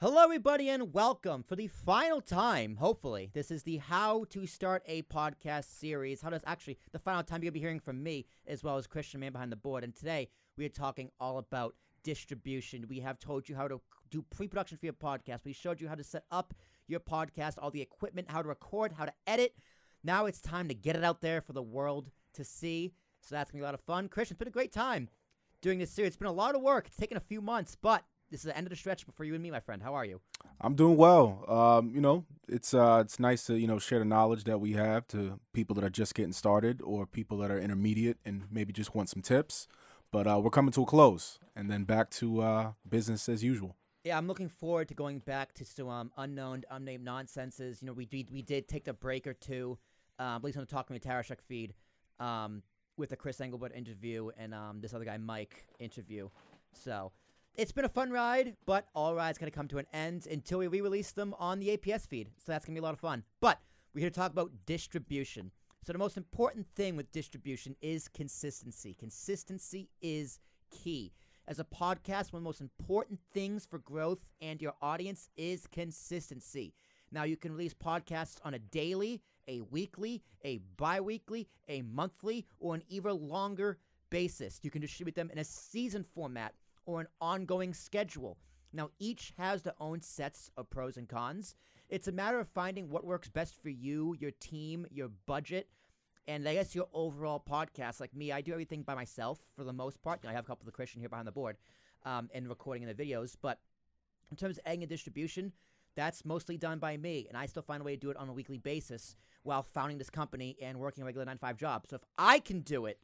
Hello, everybody, and welcome for the final time, hopefully. This is the How to Start a Podcast series. The final time you'll be hearing from me, as well as Christian, man behind the board. And today, we are talking all about distribution. We have told you how to do pre-production for your podcast. We showed you how to set up your podcast, all the equipment, how to record, how to edit. Now it's time to get it out there for the world to see. So that's going to be a lot of fun. Christian, it's been a great time doing this series. It's been a lot of work. It's taken a few months, but this is the end of the stretch for you and me, my friend. How are you? I'm doing well. It's nice to, share the knowledge that we have to people that are just getting started or people that are intermediate and maybe just want some tips. But we're coming to a close and then back to business as usual. Yeah, I'm looking forward to going back to some unknown, unnamed nonsenses. We did take a break or two, at least on the Talking with Tarashuk feed, with the Chris Engelbert interview and this other guy, Mike, interview. So it's been a fun ride, but all rides going to come to an end until we re-release them on the APS feed. So that's going to be a lot of fun. But we're here to talk about distribution. So the most important thing with distribution is consistency. Consistency is key. As a podcast, one of the most important things for growth and your audience is consistency. Now, you can release podcasts on a daily, a weekly, a bi-weekly, a monthly, or an even longer basis. You can distribute them in a season format or an ongoing schedule. Now, each has their own sets of pros and cons. It's a matter of finding what works best for you, your team, your budget, and I guess your overall podcast. Like me, I do everything by myself for the most part. I have a couple of Christian here behind the board and recording the videos. But in terms of adding a distribution, that's mostly done by me. And I still find a way to do it on a weekly basis while founding this company and working a regular 9-to-5 job. So if I can do it,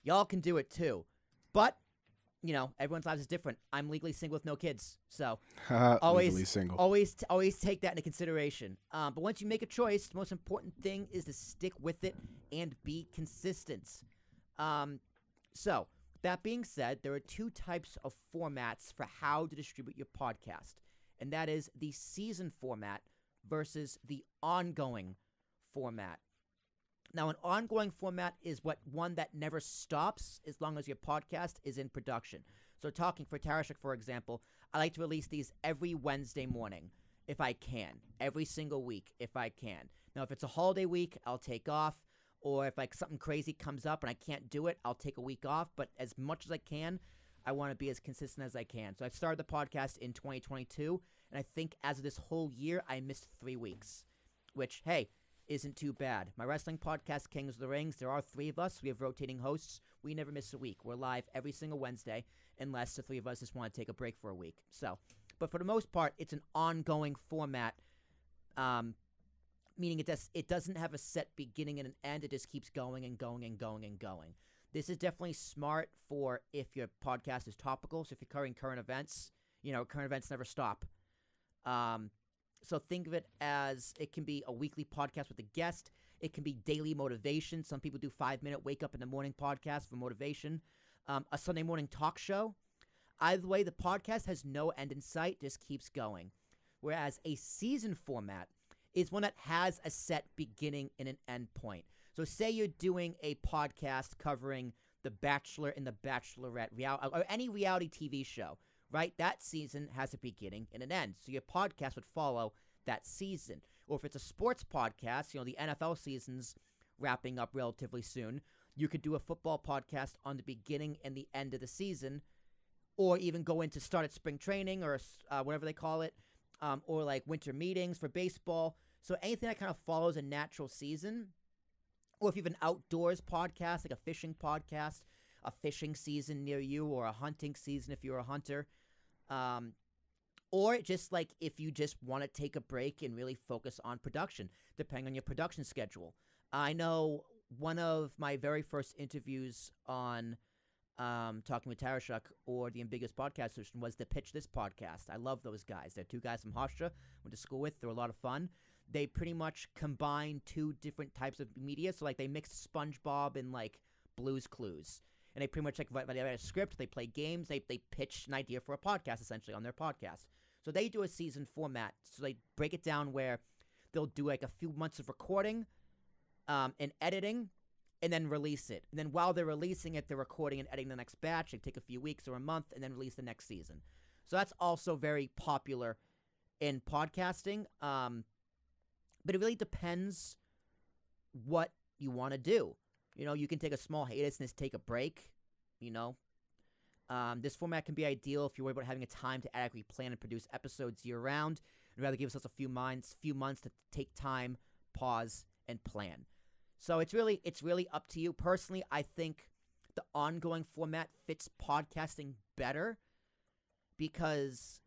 y'all can do it too. But everyone's lives is different. I'm legally single with no kids, so Legally single. Always take that into consideration. But once you make a choice, the most important thing is to stick with it and be consistent. So that being said, there are two types of formats for how to distribute your podcast, and that is the season format versus the ongoing format. Now, an ongoing format is one that never stops as long as your podcast is in production. So talking for Tarashuk, for example, I like to release these every Wednesday morning if I can, every single week if I can. Now, if it's a holiday week, I'll take off, or if something crazy comes up and I can't do it, I'll take a week off. But as much as I can, I want to be as consistent as I can. So I started the podcast in 2022, and I think as of this whole year, I missed 3 weeks, which, hey, isn't too bad. My wrestling podcast, Kings of the Rings, there are 3 of us. We have rotating hosts. We never miss a week. We're live every single Wednesday, unless the 3 of us just want to take a break for a week. But for the most part, it's an ongoing format, meaning it doesn't have a set beginning and an end. It just keeps going and going and going and going. This is definitely smart for if your podcast is topical. So if you're covering current events, current events never stop. So think of it as it can be a weekly podcast with a guest. It can be daily motivation. Some people do 5-minute wake up in the morning podcast for motivation. A Sunday morning talk show. Either way, the podcast has no end in sight, just keeps going. Whereas a season format is one that has a set beginning and an end point. So say you're doing a podcast covering The Bachelor and The Bachelorette, or any reality TV show. Right? That season has a beginning and an end. So your podcast would follow that season. Or if it's a sports podcast, the NFL season's wrapping up relatively soon, you could do a football podcast on the beginning and the end of the season, or even go into start at spring training or whatever they call it, or like winter meetings for baseball. So anything that kind of follows a natural season. Or if you have an outdoors podcast, like a fishing podcast, a fishing season near you, or a hunting season if you're a hunter. Or just like if you just want to take a break and really focus on production, depending on your production schedule. I know one of my very first interviews on Talking with Tarashuk or the Ambiguous Podcast Solution was to pitch this podcast. I love those guys. They're 2 guys from Hofstra, went to school with. They're a lot of fun. They pretty much combine 2 different types of media. So they mixed SpongeBob and Blue's Clues. And they pretty much they write a script, they play games, they pitch an idea for a podcast essentially on their podcast. So they do a season format. So they break it down where they'll do a few months of recording and editing and then release it. And then while they're releasing it, they're recording and editing the next batch. They take a few weeks or a month and then release the next season. So that's also very popular in podcasting. But it really depends what you want to do. You know, you can take a small hiatus and just take a break. You know, this format can be ideal if you're worried about having a time to adequately plan and produce episodes year round. I'd rather give ourselves a few months to take time, pause, and plan. So it's really up to you. Personally, I think the ongoing format fits podcasting better because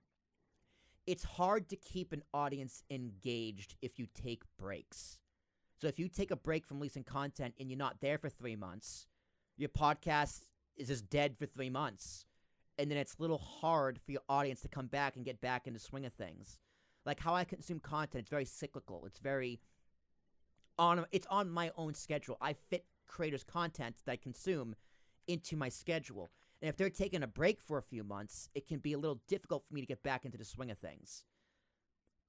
it's hard to keep an audience engaged if you take breaks. So if you take a break from releasing content and you're not there for 3 months, your podcast is just dead for 3 months. And then it's a little hard for your audience to come back and get back into the swing of things. Like how I consume content, it's very cyclical. It's on my own schedule. I fit creators' content that I consume into my schedule. And if they're taking a break for a few months, it can be a little difficult for me to get back into the swing of things.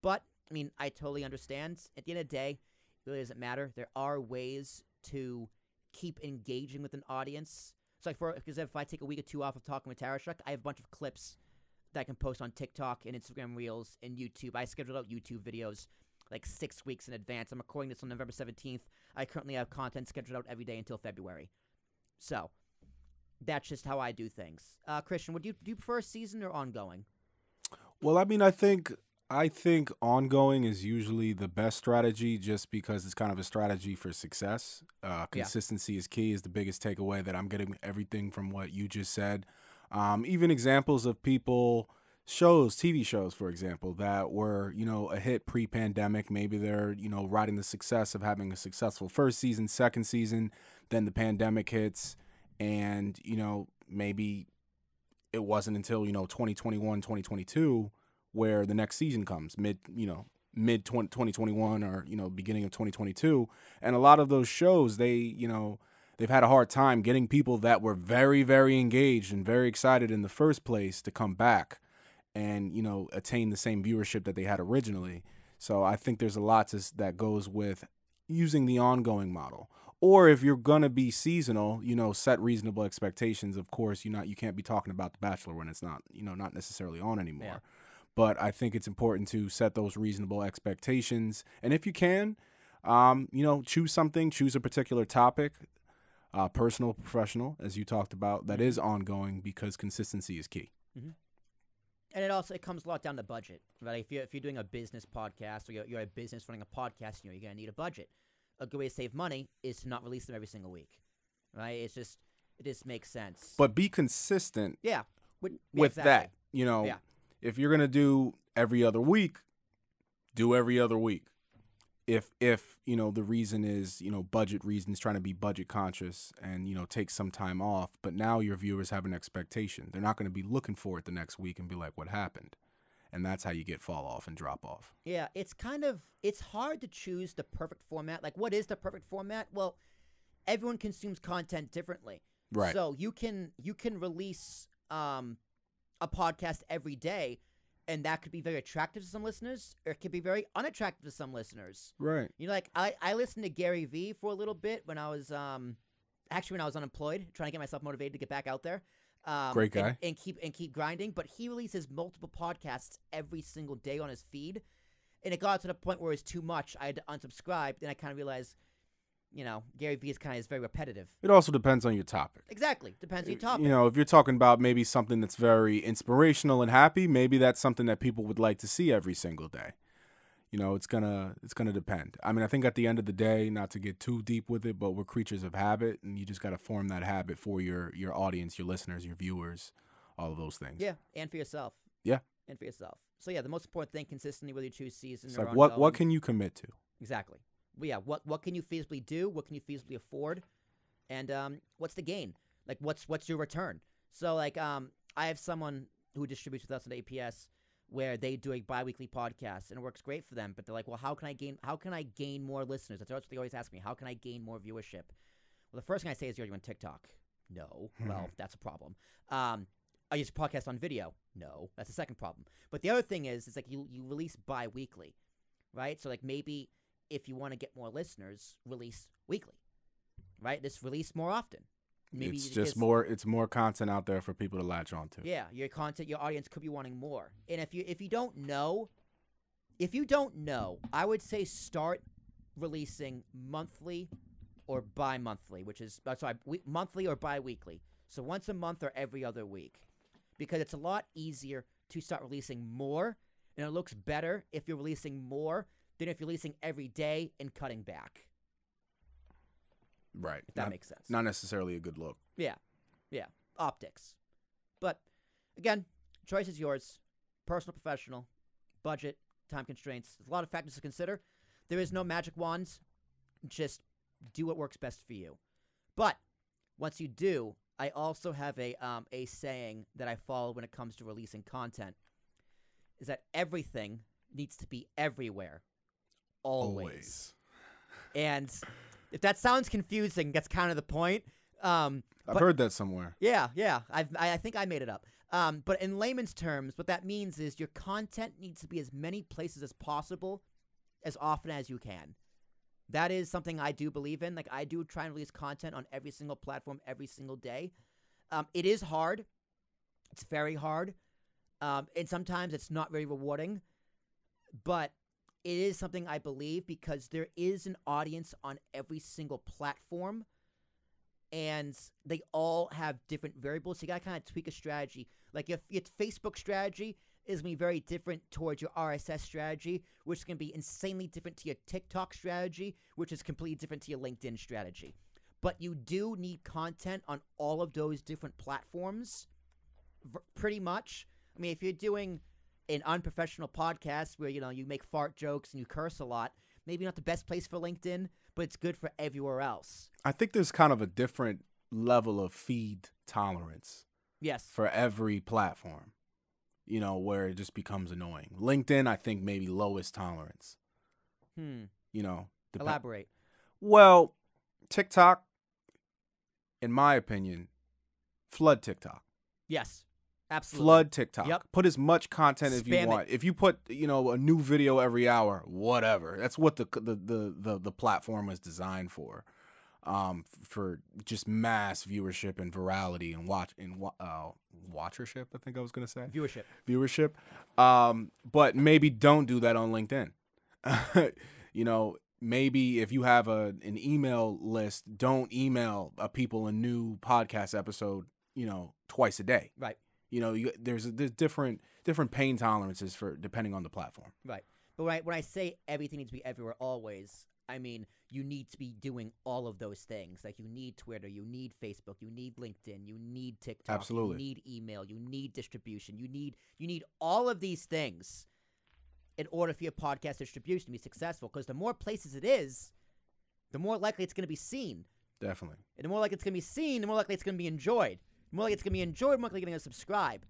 But, I mean, I totally understand. At the end of the day, it really doesn't matter. There are ways to keep engaging with an audience. So, like, because if I take a week or two off of talking with Tarashuk, I have a bunch of clips that I can post on TikTok and Instagram Reels and YouTube. I scheduled out YouTube videos like 6 weeks in advance. I'm recording this on November 17th. I currently have content scheduled out every day until February. So, that's just how I do things. Christian, do you prefer season or ongoing? Well, I mean, I think ongoing is usually the best strategy just because it's kind of a strategy for success. Consistency is key is the biggest takeaway that I'm getting everything from what you just said. Even examples of TV shows, for example, that were, a hit pre-pandemic. Maybe they're, riding the success of having a successful first season, second season, then the pandemic hits. And, maybe it wasn't until, 2021, 2022 where the next season comes, mid 2021 or, beginning of 2022. And a lot of those shows, they've had a hard time getting people that were very, very engaged and very excited in the first place to come back and, attain the same viewership that they had originally. So I think there's a lot that goes with using the ongoing model. Or if you're going to be seasonal, set reasonable expectations. Of course, you can't be talking about The Bachelor when it's not, not necessarily on anymore. Yeah. But I think it's important to set those reasonable expectations. And if you can, choose a particular topic, personal, professional, as you talked about, that is ongoing because consistency is key. Mm-hmm. And it comes a lot down to budget, right? If you're doing a business podcast or you're a business running a podcast, you're going to need a budget. A good way to save money is to not release them every single week, right? It just makes sense. But be consistent. Yeah. With that, If you're gonna do every other week, do every other week. If the reason is budget reasons, trying to be budget conscious and take some time off, but now your viewers have an expectation. They're not going to be looking for it the next week and be like, "What happened?" And that's how you get fall off and drop off. Yeah, it's hard to choose the perfect format. Like, what is the perfect format? Well, everyone consumes content differently. Right. So you can release a podcast every day, and that could be very attractive to some listeners, or it could be very unattractive to some listeners. Right. Like I listened to Gary Vee for a little bit when I was unemployed, trying to get myself motivated to get back out there. Great guy. And keep grinding, but he releases multiple podcasts every single day on his feed, and it got to the point where it was too much. I had to unsubscribe, and I kind of realized, Gary Vee is very repetitive. It also depends on your topic. Exactly, depends on your topic. If you're talking about maybe something that's very inspirational and happy, maybe that's something that people would like to see every single day. It's gonna depend. I mean, I think at the end of the day, not to get too deep with it, but we're creatures of habit, and you just got to form that habit for your audience, your listeners, your viewers, all of those things. Yeah, and for yourself. Yeah. And for yourself. So yeah, the most important thing, consistently, whether you choose season it's or like ongoing. what can you commit to? Exactly. Well, yeah, what can you feasibly do? What can you feasibly afford? And what's the gain? Like, what's your return? So like I have someone who distributes with us at APS, where they do a bi-weekly podcast, and it works great for them. But they're like, well, how can I gain more listeners? That's what they always ask me. How can I gain more viewership? Well, the first thing I say is, you're on TikTok. No. Well, that's a problem. I use a podcast on video. No, that's the second problem. But the other thing is like you release bi-weekly, right? So like maybe if you want to get more listeners, release weekly, right? Just release more often. Maybe it's more content out there for people to latch on to. Yeah, your audience could be wanting more. And if you don't know if you don't know, I would say start releasing monthly or bi-monthly, which is monthly or bi-weekly. So once a month or every other week, because it's a lot easier to start releasing more, and it looks better if you're releasing more than if you're releasing every day and cutting back. Right. If that makes sense. Not necessarily a good look. Yeah. Optics. But again, choice is yours. Personal, professional, budget, time constraints. There's a lot of factors to consider. There is no magic wands. Just do what works best for you. But once you do, I also have a saying that I follow when it comes to releasing content, is that everything needs to be everywhere, always. And if that sounds confusing, that's kind of the point. I've heard that somewhere. Yeah. I think I made it up. But in layman's terms, what that means is your content needs to be as many places as possible, as often as you can. That is something I do believe in. Like, I do try and release content on every single platform every single day. It is hard. It's very hard. And sometimes it's not very rewarding. But it is something I believe because there is an audience on every single platform. And they all have different variables. So you got to kind of tweak a strategy. Like, if your Facebook strategy is going to be very different towards your RSS strategy, which is going to be insanely different to your TikTok strategy, which is completely different to your LinkedIn strategy. But you do need content on all of those different platforms, pretty much. I mean, if you're doing an unprofessional podcast where, you make fart jokes and you curse a lot, maybe not the best place for LinkedIn, but it's good for everywhere else. I think there's kind of a different level of feed tolerance. Yes. For every platform, where it just becomes annoying. LinkedIn, I think maybe lowest tolerance. Elaborate. Well, TikTok, in my opinion, flood TikTok. Yes. Absolutely. Flood TikTok. Yep. Put as much content as you want. If you put, a new video every hour, whatever. That's what the platform is designed for just mass viewership and virality and watchership. I think I was gonna say viewership. But maybe don't do that on LinkedIn. Maybe if you have an email list, don't email people a new podcast episode, twice a day. Right. There's different pain tolerances for depending on the platform. Right. But when I say everything needs to be everywhere always, I mean you need to be doing all of those things. Like, you need Twitter, you need Facebook, you need LinkedIn, you need TikTok, Absolutely. You need email, you need distribution, you need all of these things in order for your podcast distribution to be successful. Because the more places it is, the more likely it's going to be seen. Definitely. And the more likely it's going to be seen, the more likely it's going to be enjoyed. The more likely it's going to be enjoyed, the more likely you're going to subscribe.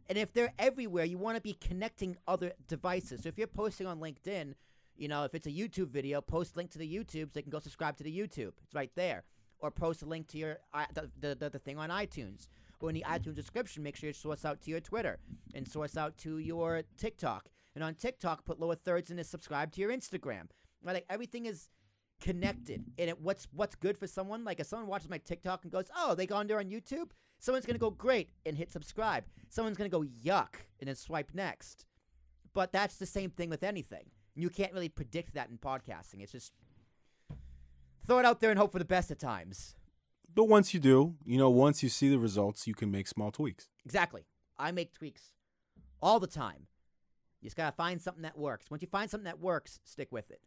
And if they're everywhere, you want to be connecting other devices. So if you're posting on LinkedIn, if it's a YouTube video, post link to the YouTube so they can go subscribe to the YouTube. It's right there. Or post a link to your the thing on iTunes. Or in the iTunes description, make sure you source out to your Twitter and source out to your TikTok. And on TikTok, put lower thirds and subscribe to your Instagram. Right? Like, everything is connected. And what's good for someone, like if someone watches my TikTok and goes, oh, they gone there on YouTube, someone's going to go great and hit subscribe. Someone's going to go yuck and then swipe next. But that's the same thing with anything. You can't really predict that in podcasting. It's just throw it out there and hope for the best at times. But once you do, once you see the results, you can make small tweaks. Exactly. I make tweaks all the time. You just got to find something that works. Once you find something that works, stick with it.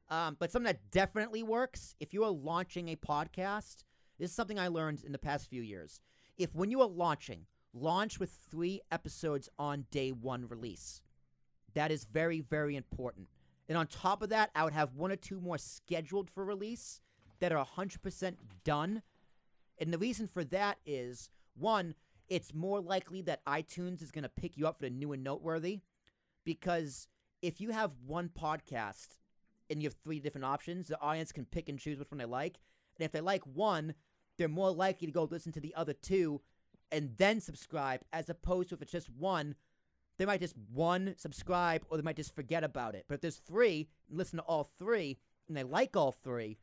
But something that definitely works, if you are launching a podcast, this is something I learned in the past few years. If when you are launch with 3 episodes on day 1 release. That is very, very important. And on top of that, I would have 1 or 2 more scheduled for release that are 100% done. And the reason for that is, 1, it's more likely that iTunes is going to pick you up for the new and noteworthy. Because if you have 1 podcast and you have 3 different options, the audience can pick and choose which one they like. And if they like 1, they're more likely to go listen to the other 2 and then subscribe, as opposed to if it's just 1, they might just 1 subscribe or they might just forget about it. But if there's 3, and listen to all 3, and they like all 3,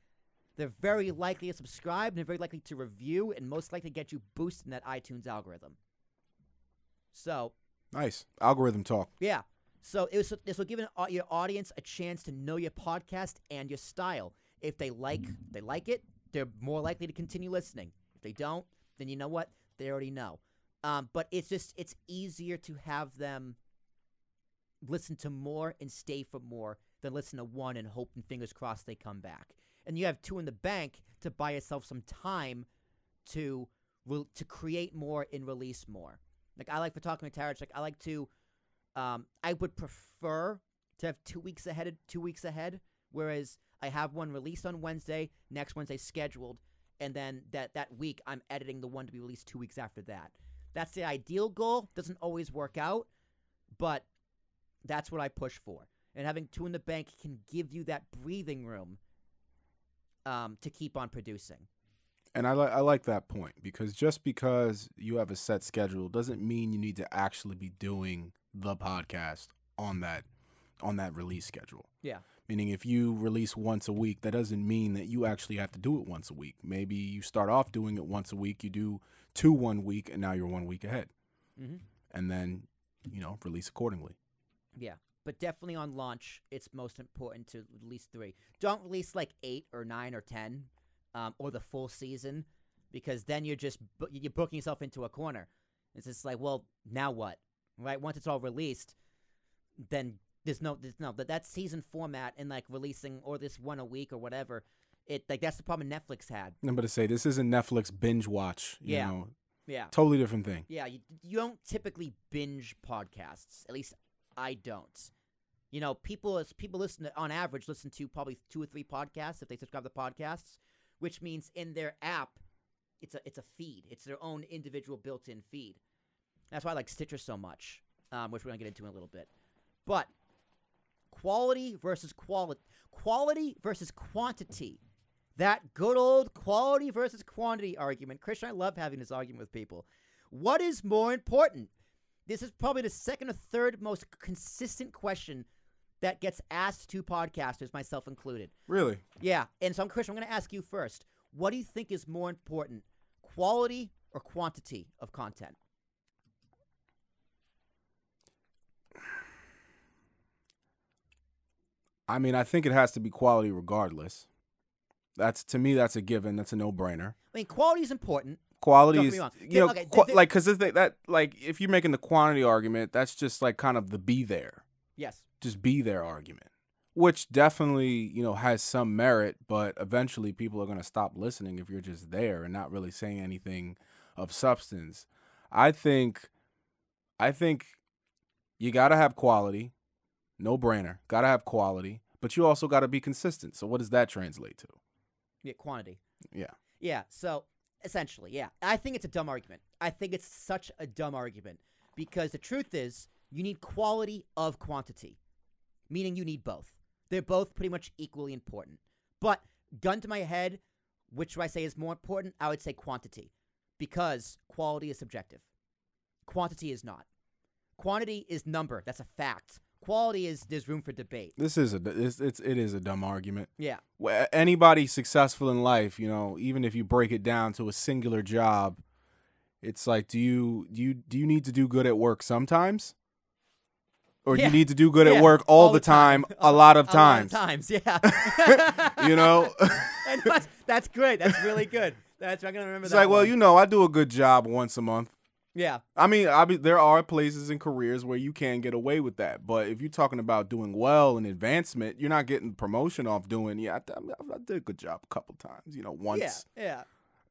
they're very likely to subscribe and they're very likely to review and most likely get you boosted in that iTunes algorithm. So. Nice. Algorithm talk. Yeah. So this will give your audience a chance to know your podcast and your style. If they like it, they're more likely to continue listening. If they don't, then you know what? They already know. But it's easier to have them listen to more and stay for more than listen to one and hope and fingers crossed they come back. And you have 2 in the bank to buy yourself some time to create more and release more. Like I like for talking with Tarashuk, I like to. I would prefer to have 2 weeks ahead, whereas I have one released on Wednesday, next Wednesday scheduled, and then that week I'm editing the one to be released 2 weeks after that. That's the ideal goal. Doesn't always work out, but that's what I push for. And having 2 in the bank can give you that breathing room to keep on producing. And I like that point, because just because you have a set schedule doesn't mean you need to actually be doing the podcast on that release schedule. Yeah. Meaning if you release once a week, that doesn't mean that you actually have to do it once a week. Maybe you start off doing it once a week, you do 2 1 week, and now you're 1 week ahead. Mm-hmm. And then, release accordingly. Yeah. But definitely on launch, it's most important to release 3. Don't release like 8 or 9 or 10 or the full season, because then you're booking yourself into a corner. It's just like, well, now what? Right? Once it's all released, then there's no that season format and like releasing or this one a week or whatever. That's the problem Netflix had. I'm going to say this isn't Netflix binge watch. Yeah. Yeah. Totally different thing. Yeah. You don't typically binge podcasts. At least I don't. People on average listen to probably 2 or 3 podcasts if they subscribe to podcasts, which means in their app, it's a feed. It's their own individual built-in feed. That's why I like Stitcher so much, which we're gonna get into in a little bit. But quality versus quantity. That good old quality versus quantity argument. Christian, I love having this argument with people. What is more important? This is probably the second or third most consistent question that gets asked to podcasters, myself included. Really? Yeah. And so, Christian, I'm going to ask you first. What do you think is more important, quality or quantity of content? I mean, I think it has to be quality regardless. To me, that's a given. That's a no-brainer. I mean, quality is important. Quality is, because if you're making the quantity argument, that's just like kind of the be there. Yes. Just be there argument, which definitely, has some merit, but eventually people are going to stop listening if you're just there and not really saying anything of substance. I think you got to have quality. No brainer. Got to have quality, but you also got to be consistent. So what does that translate to? Yeah, quantity. Yeah. Yeah, so essentially, yeah. I think it's a dumb argument. I think it's such a dumb argument because the truth is you need quality of quantity, meaning you need both. They're both pretty much equally important. But gun to my head, which do I say is more important? I would say quantity because quality is subjective. Quantity is not. Quantity is number. That's a fact. Quality is there's room for debate. It is a dumb argument. Yeah. Anybody successful in life, even if you break it down to a singular job, it's like, do you need to do good at work sometimes? Or do you need to do good at work all the time, a lot of times? A lot of times, yeah. And that's great. That's really good. I'm going to remember it's that. It's like, well, I do a good job once a month. Yeah. I mean, there are places and careers where you can get away with that. But if you're talking about doing well and advancement, you're not getting promotion off doing, I did a good job a couple times, once. Yeah.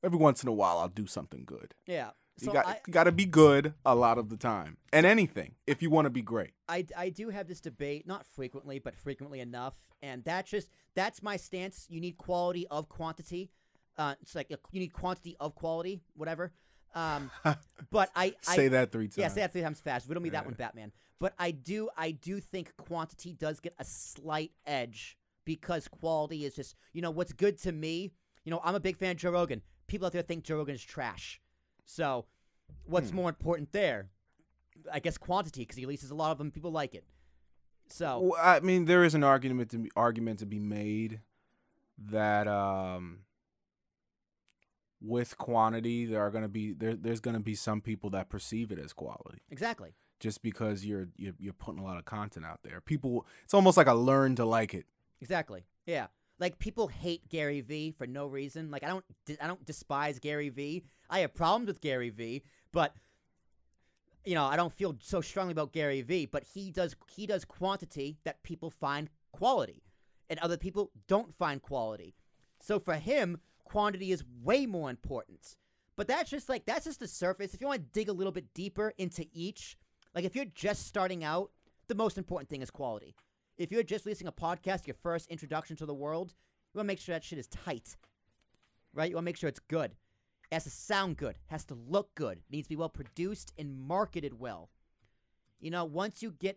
Every once in a while, I'll do something good. Yeah. So you got to be good a lot of the time. And anything, if you want to be great. I do have this debate, not frequently, but frequently enough. And that's my stance. You need quality of quantity. It's like you need quantity of quality, whatever. But I say that 3 times. Yeah, say that 3 times fast. Riddle me that one, Batman. But I do think quantity does get a slight edge because quality is just, what's good to me. I'm a big fan of Joe Rogan. People out there think Joe Rogan is trash. So what's more important there? I guess quantity, because he releases a lot of them. People like it. So well, I mean, there is an argument to be made that with quantity, there's going to be some people that perceive it as quality. Exactly. just because you're putting a lot of content out there. People, it's almost like I learned to like it. Exactly. Yeah. Like, people hate Gary Vee for no reason. Like, I don't despise Gary Vee. I have problems with Gary Vee, but I don't feel so strongly about Gary Vee, but he does quantity that people find quality, and other people don't find quality. So for him, quantity is way more important. But that's just the surface. If you want to dig a little bit deeper into each, like, if you're just starting out, the most important thing is quality. If you're just releasing a podcast, your first introduction to the world, you want to make sure that shit is tight, right? You want to make sure it's good. It has to sound good. It has to look good. It needs to be well produced and marketed well. Once you got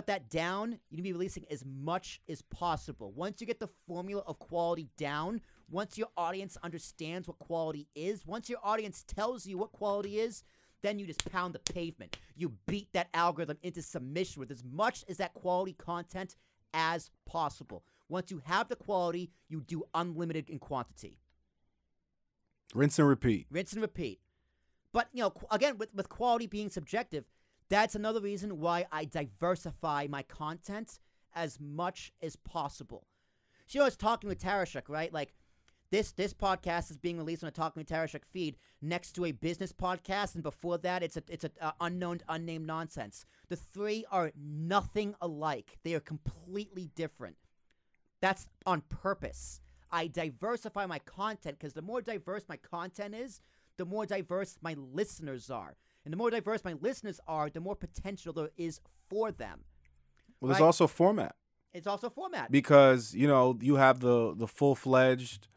that down, you need to be releasing as much as possible. Once you get the formula of quality down, once your audience understands what quality is, once your audience tells you what quality is, then you just pound the pavement. You beat that algorithm into submission with as much as that quality content as possible. Once you have the quality, you do unlimited in quantity. Rinse and repeat. Rinse and repeat. But, again, with quality being subjective, that's another reason why I diversify my content as much as possible. So, I was talking with Tarashuk, right? Like, this podcast is being released on a Talking with Tarashuk feed next to a business podcast, and before that, it's a unknown, unnamed nonsense. The three are nothing alike. They are completely different. That's on purpose. I diversify my content because the more diverse my content is, the more diverse my listeners are. And the more diverse my listeners are, the more potential there is for them. Well, there's also format. It's also format. Because, you have the full-fledged,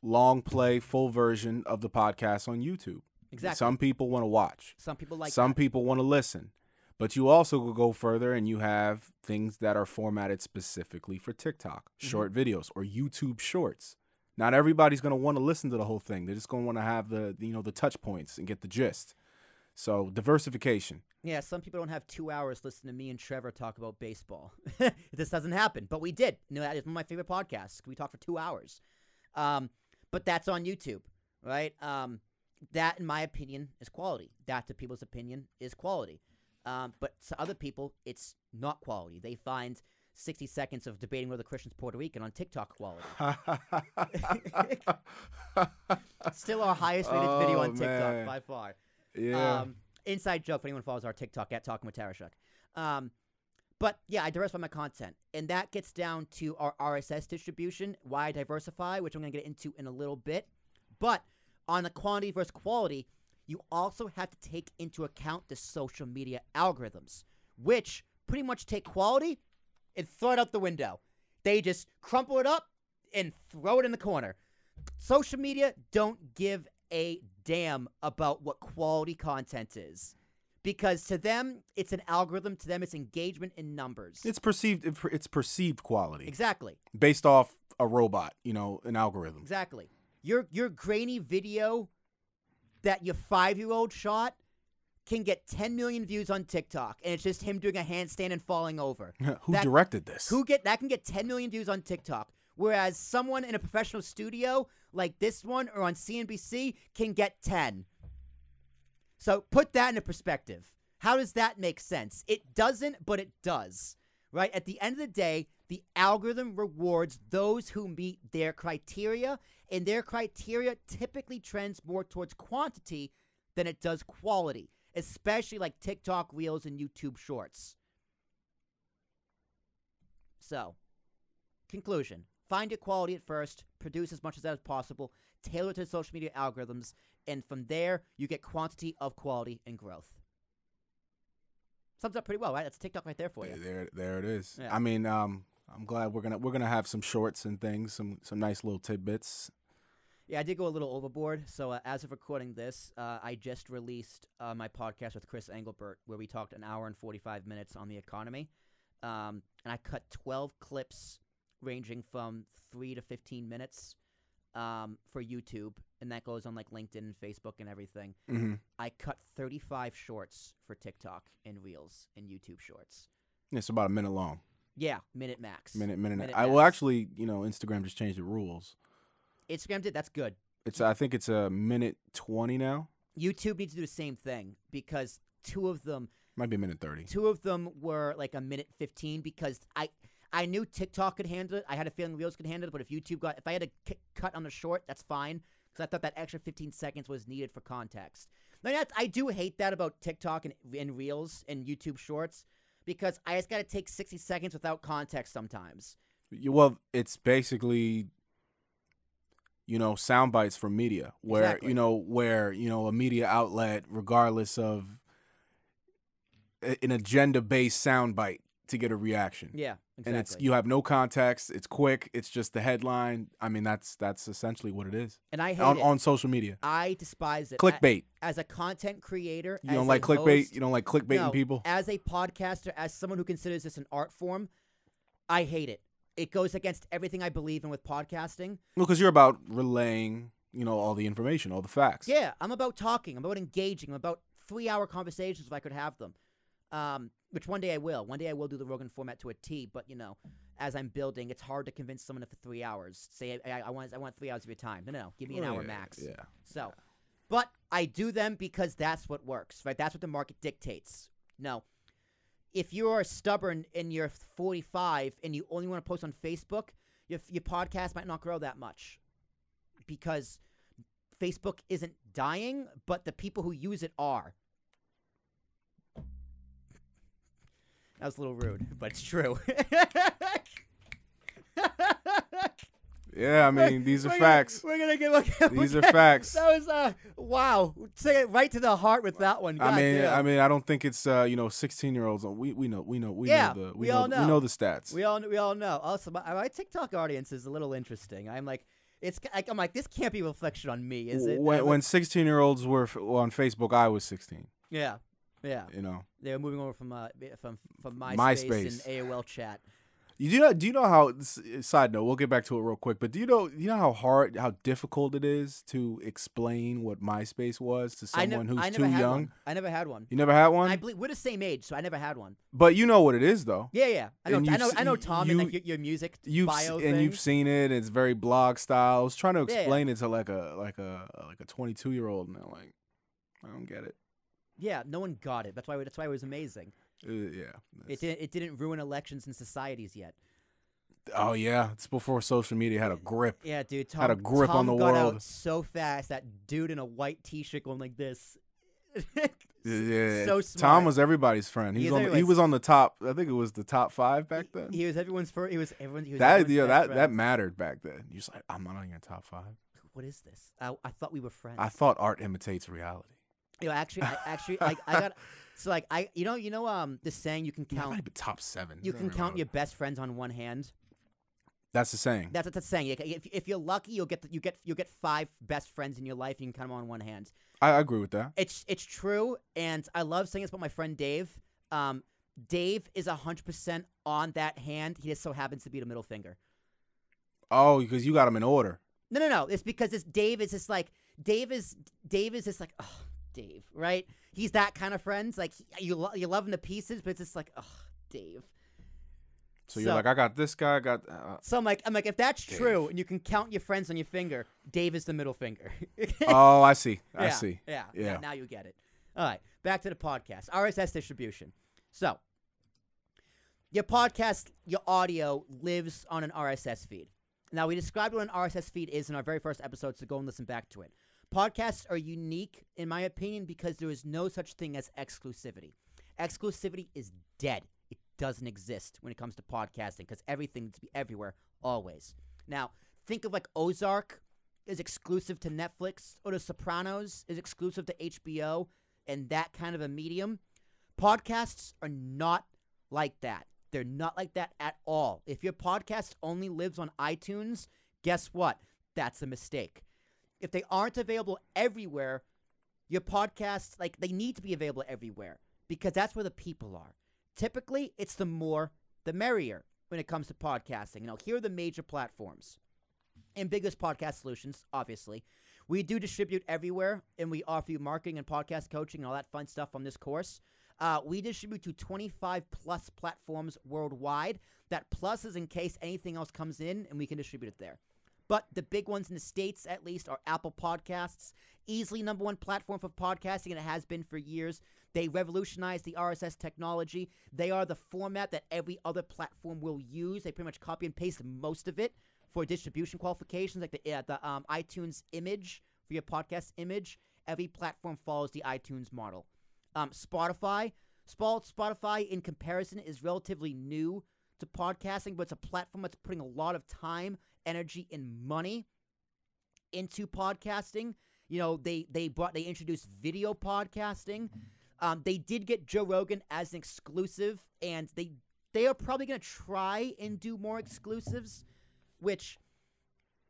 long play, full version of the podcast on YouTube. Exactly. Some people want to watch. Some people like Some that. people want to listen. But you also go further and you have things that are formatted specifically for TikTok, short videos, or YouTube shorts. Not everybody's going to want to listen to the whole thing. They're just going to want to have the touch points and get the gist. So diversification. Yeah, some people don't have 2 hours listening to me and Trevor talk about baseball. This doesn't happen, but we did. That is one of my favorite podcasts. We talked for 2 hours. But that's on YouTube, right? That, in my opinion, is quality. That, to people's opinion, is quality. But to other people, it's not quality. They find 60 seconds of debating whether Christian's Puerto Rican on TikTok quality. Still our highest rated video on TikTok by far. Yeah. Inside joke for anyone who follows our TikTok at Talking with Tarashuk. But yeah, I diversify my content. And that gets down to our RSS distribution, why I diversify, which I'm going to get into in a little bit. But on the quantity versus quality, you also have to take into account the social media algorithms, which pretty much take quality and throw it out the window. They just crumple it up and throw it in the corner. Social media don't give a damn about what quality content is. Because to them, it's an algorithm. To them, it's engagement in numbers. It's perceived quality. Exactly. Based off a robot, an algorithm. Exactly. Your grainy video that your 5-year-old shot can get 10 million views on TikTok, and it's just him doing a handstand and falling over. Who directed this? That can get 10 million views on TikTok, whereas someone in a professional studio like this one or on CNBC can get 10. So put that into perspective. How does that make sense? It doesn't, but it does, right? At the end of the day, the algorithm rewards those who meet their criteria, and their criteria typically trends more towards quantity than it does quality, especially like TikTok Reels and YouTube Shorts. So, conclusion. Find your quality at first, produce as much of that as possible, tailor it to social media algorithms, and from there, you get quantity of quality and growth. Sums up pretty well, right? That's TikTok right there for you. There it is. Yeah. I mean, I'm glad we're gonna have some shorts and things, some nice little tidbits. Yeah, I did go a little overboard. So as of recording this, I just released my podcast with Chris Engelbert, where we talked an hour and 45 minutes on the economy, and I cut 12 clips ranging from 3 to 15 minutes for YouTube, and that goes on like LinkedIn and Facebook and everything. Mm-hmm. I cut 35 shorts for TikTok and Reels and YouTube Shorts. It's about a minute long. Yeah, minute max. Minute. Max. Well, actually, Instagram just changed the rules. Instagram did. That's good. I think it's a minute 20 now. YouTube needs to do the same thing because two of them Might be a minute 30. Two of them were like a minute 15 because I knew TikTok could handle it. I had a feeling Reels could handle it, but if I had to cut on the short, that's fine because I thought that extra 15 seconds was needed for context. Now, I do hate that about TikTok and Reels and YouTube Shorts because I just got to take 60 seconds without context sometimes. Well, it's basically, sound bites from media where, Exactly. a media outlet, regardless of an agenda-based sound bite to get a reaction. Yeah, exactly. And you have no context. It's quick. It's just the headline. I mean, that's essentially what it is. And I hate it. On social media. I despise it. Clickbait. As a content creator, You don't like clickbait? You don't like clickbaiting people? As a podcaster, as someone who considers this an art form, I hate it. It goes against everything I believe in with podcasting. Well, because you're about relaying, all the information, all the facts. Yeah, I'm about talking. I'm about engaging. I'm about 3-hour conversations if I could have them. Which one day I will. One day I will do the Rogan format to a T, but, as I'm building, it's hard to convince someone for 3 hours. Say, I want 3 hours of your time. No. Give me an hour max. Yeah. So, but I do them because that's what works, right? That's what the market dictates. No. If you're stubborn and you're 45 and you only want to post on Facebook, your podcast might not grow that much because Facebook isn't dying, but the people who use it are. That was a little rude, but it's true. Yeah, I mean, these are facts. We're gonna get. These are facts. That was wow. Say it right to the heart with that one. God I damn. mean, I don't think it's 16-year-olds. We know the stats. We all know. Also, my TikTok audience is a little interesting. I'm like, this can't be a reflection on me, is it? When 16-year-olds were on Facebook, I was 16. Yeah. They were moving over from MySpace and AOL chat. Do you know how? Side note, we'll get back to it real quick. But do you know how difficult it is to explain what MySpace was to someone who's too young? I never had one. You never had one? I believe we're the same age, so I never had one. But you know what it is, though. Yeah. I know Tom and like your music bio thing. You've seen it. It's very blog style. I was trying to explain it to like a 22-year-old, and they're like, I don't get it. Yeah, no one got it. That's why it was amazing. Yeah. It didn't ruin elections and societies yet. Oh yeah, it's before social media had a grip. Yeah, dude. Tom had a grip on the got world out so fast. That dude in a white T-shirt going like this. Yeah, so smart. Tom was everybody's friend. He was on the top. I think it was the top 5 back then. He was everyone's first. He was that mattered back then. You're just like, I'm not on your top 5. What is this? I thought we were friends. I thought art imitates reality. I got so like the saying you can count. Might be top 7. You can count your best friends on one hand. That's the saying. That's what the saying. If you're lucky, you'll get 5 best friends in your life. You can count them on one hand. I agree with that. It's true, and I love saying this about my friend Dave. Dave is 100% on that hand. He just so happens to be the middle finger. Oh, because you got him in order. No. It's because Dave is just like Dave is just like Dave, right? He's that kind of friends. Like you love him to pieces, but it's just like Dave. So you're like, I got this guy. So I'm like, if that's Dave. True, and you can count your friends on your finger, Dave is the middle finger. Oh, I see. I see. Yeah. Now you get it. All right, back to the podcast. RSS distribution. So your podcast, your audio lives on an RSS feed. Now we described what an RSS feed is in our very first episode, so go and listen back to it. Podcasts are unique, in my opinion, because there is no such thing as exclusivity. Exclusivity is dead. It doesn't exist when it comes to podcasting because everything needs to be everywhere, always. Now, think of like Ozark is exclusive to Netflix, or The Sopranos is exclusive to HBO, and that kind of a medium. Podcasts are not like that. They're not like that at all. If your podcast only lives on iTunes, guess what? That's a mistake. If they aren't available everywhere, your podcasts, they need to be available everywhere because that's where the people are. Typically, it's the more, the merrier when it comes to podcasting. Here are the major platforms. And biggest podcast solutions, obviously. We do distribute everywhere, and we offer you marketing and podcast coaching and all that fun stuff on this course. We distribute to 25-plus platforms worldwide. That plus is in case anything else comes in, and we can distribute it there. But the big ones in the States, at least, are Apple Podcasts. Easily #1 platform for podcasting, and it has been for years. They revolutionized the RSS technology. They are the format that every other platform will use. They pretty much copy and paste most of it for distribution qualifications, like the iTunes image for your podcast image. Every platform follows the iTunes model. Spotify, in comparison, is relatively new to podcasting, but it's a platform that's putting a lot of time, energy, and money into podcasting. You know, they introduced video podcasting. They did get Joe Rogan as an exclusive, and they are probably going to try and do more exclusives, which,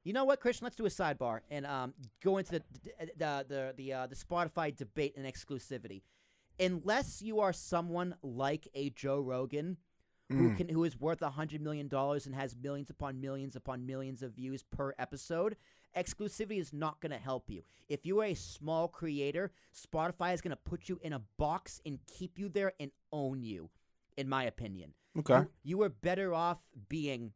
you know what, Christian, let's do a sidebar and go into the Spotify debate and exclusivity. Unless you are someone like a Joe Rogan who is worth $100 million and has millions upon millions of views per episode, exclusivity is not going to help you. If you are a small creator, Spotify is going to put you in a box and keep you there and own you, in my opinion. Okay. You are better off being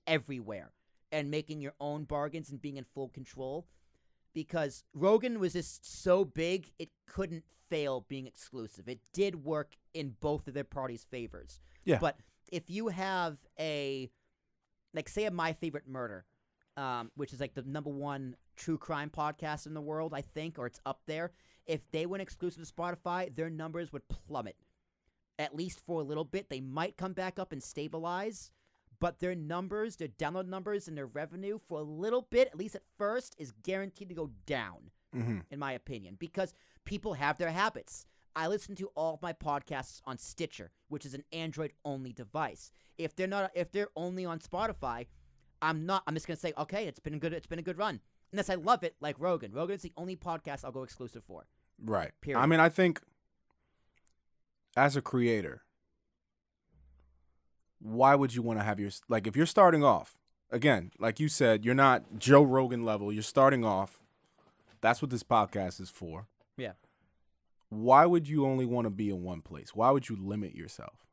everywhere and making your own bargains and being in full control, because Rogan was just so big, it couldn't fail being exclusive. It did work in both of their parties' favors. Yeah. But if you have say a My Favorite Murder, which is like the #1 true crime podcast in the world, I think, or it's up there. If they went exclusive to Spotify, their numbers would plummet, at least for a little bit. They might come back up and stabilize, but their numbers, their download numbers, and their revenue for a little bit, at least at first, is guaranteed to go down, in my opinion, because people have their habits. I listen to all of my podcasts on Stitcher, which is an Android-only device. If they're only on Spotify, I'm just gonna say, okay, it's been a good run. Unless I love it, like Rogan. Rogan's the only podcast I'll go exclusive for. Right. Period. I mean, I think as a creator, why would you want to have if you're starting off, again, like you said, you're not Joe Rogan level, you're starting off. That's what this podcast is for. Yeah. Why would you only want to be in one place? Why would you limit yourself?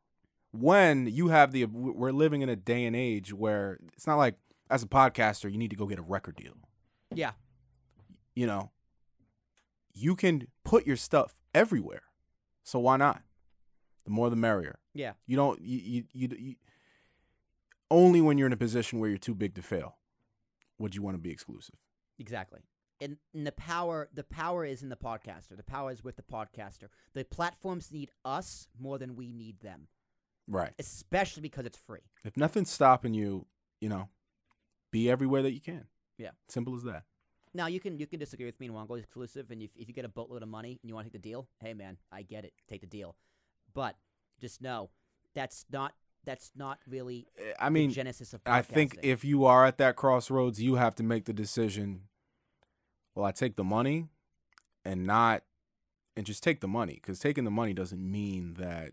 When you have we're living in a day and age where it's not like as a podcaster, you need to go get a record deal. Yeah. You know, you can put your stuff everywhere. So why not? The more the merrier. Yeah. You don't, you only when you're in a position where you're too big to fail would you want to be exclusive. Exactly. And the power is in the podcaster. The power is with the podcaster. The platforms need us more than we need them. Right. Especially because it's free. If nothing's stopping you, be everywhere that you can. Yeah. Simple as that. Now, you can disagree with me and want to go exclusive, and if you get a boatload of money and you want to take the deal, hey, man, I get it. Take the deal. But just know that's not really the genesis of podcasting. I think if you are at that crossroads, you have to make the decision, well, I take the money and just take the money, because taking the money doesn't mean that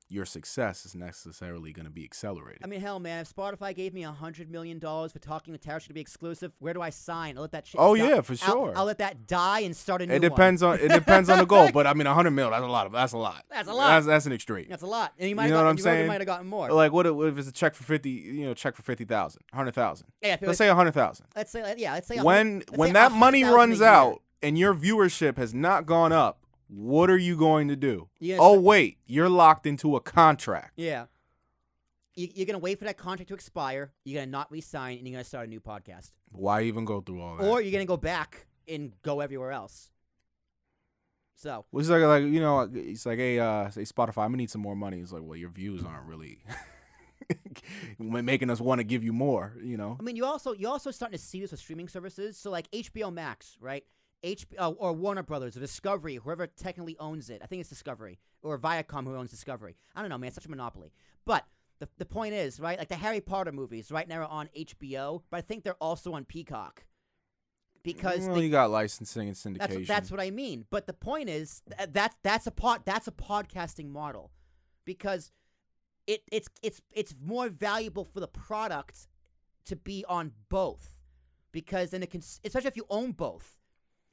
your success is necessarily going to be accelerated. I mean, hell, man, if Spotify gave me $100 million for talking with Tarashuk to be exclusive, where do I sign? I'll let that shit yeah, for sure. I'll let that die and start a new It depends on the goal, but I mean, $100 million, that's a lot. That's a lot. That's an extreme. That's a lot. And you know what I'm saying? might have gotten more. Like, what if it's a check for 50? Check for 50,000, 100,000. Yeah, let's say 100,000. Let's say when that money runs out and your viewership has not gone up, what are you going to do? Wait, you're locked into a contract. Yeah. You're going to wait for that contract to expire. You're going to not re-sign, and you're going to start a new podcast. Why even go through all that? Or you're going to go back and go everywhere else. So. It's like it's like, hey, Spotify, I'm going to need some more money. It's like, well, your views aren't really making us want to give you more, I mean, you also starting to see this with streaming services. So like HBO Max, right? Or Warner Brothers or Discovery, whoever technically owns it. I think it's Discovery. Or Viacom, who owns Discovery. I don't know, man. It's such a monopoly. But the point is, right, like the Harry Potter movies right now are on HBO, but I think they're also on Peacock. Because you got licensing and syndication. That's what I mean. But the point is, that's a podcasting model. Because it's more valuable for the product to be on both. Because then especially if you own both.